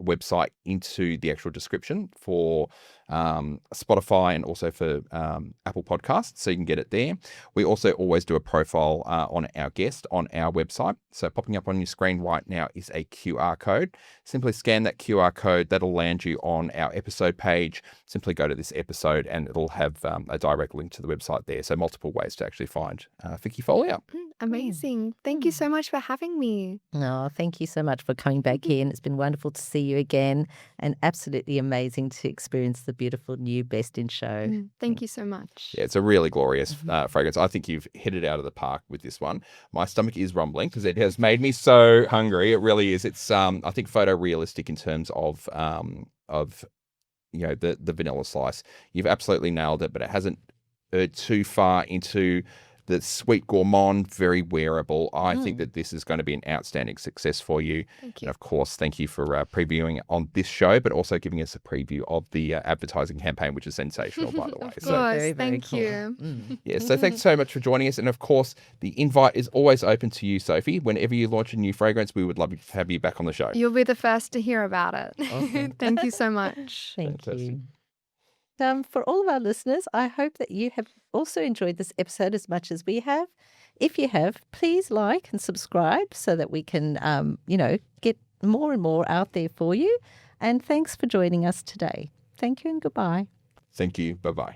website into the actual description for Spotify and also for Apple Podcasts, so you can get it there. We also always do a profile on our guest on our website. So popping up on your screen right now is a QR code. Simply scan that QR code. That'll land you on our episode page. Simply go to this episode and it'll have a direct link to the website there. So multiple ways to actually find Ficifolia. Amazing. Thank you so much for having me. Oh, thank you so much for coming back here. And it's been wonderful to see you again and absolutely amazing to experience the beautiful new Best in Show. Thank you so much. Yeah, it's a really glorious fragrance. I think you've hit it out of the park with this one. My stomach is rumbling because it has made me so hungry. It really is. It's I think photorealistic in terms of the vanilla slice. You've absolutely nailed it, but it hasn't too far into the sweet gourmand, very wearable. I think that this is going to be an outstanding success for you. Thank you. And of course, thank you for previewing on this show, but also giving us a preview of the advertising campaign, which is sensational, by the way. Of course. Very, very Thank cool. you. Yeah, so thanks so much for joining us. And of course, the invite is always open to you, Sophie. Whenever you launch a new fragrance, we would love to have you back on the show. You'll be the first to hear about it. Awesome. Thank you so much. Thank Fantastic. you. For all of our listeners, I hope that you have also enjoyed this episode as much as we have. If you have, please like and subscribe so that we can, get more and more out there for you. And thanks for joining us today. Thank you and goodbye. Thank you. Bye-bye.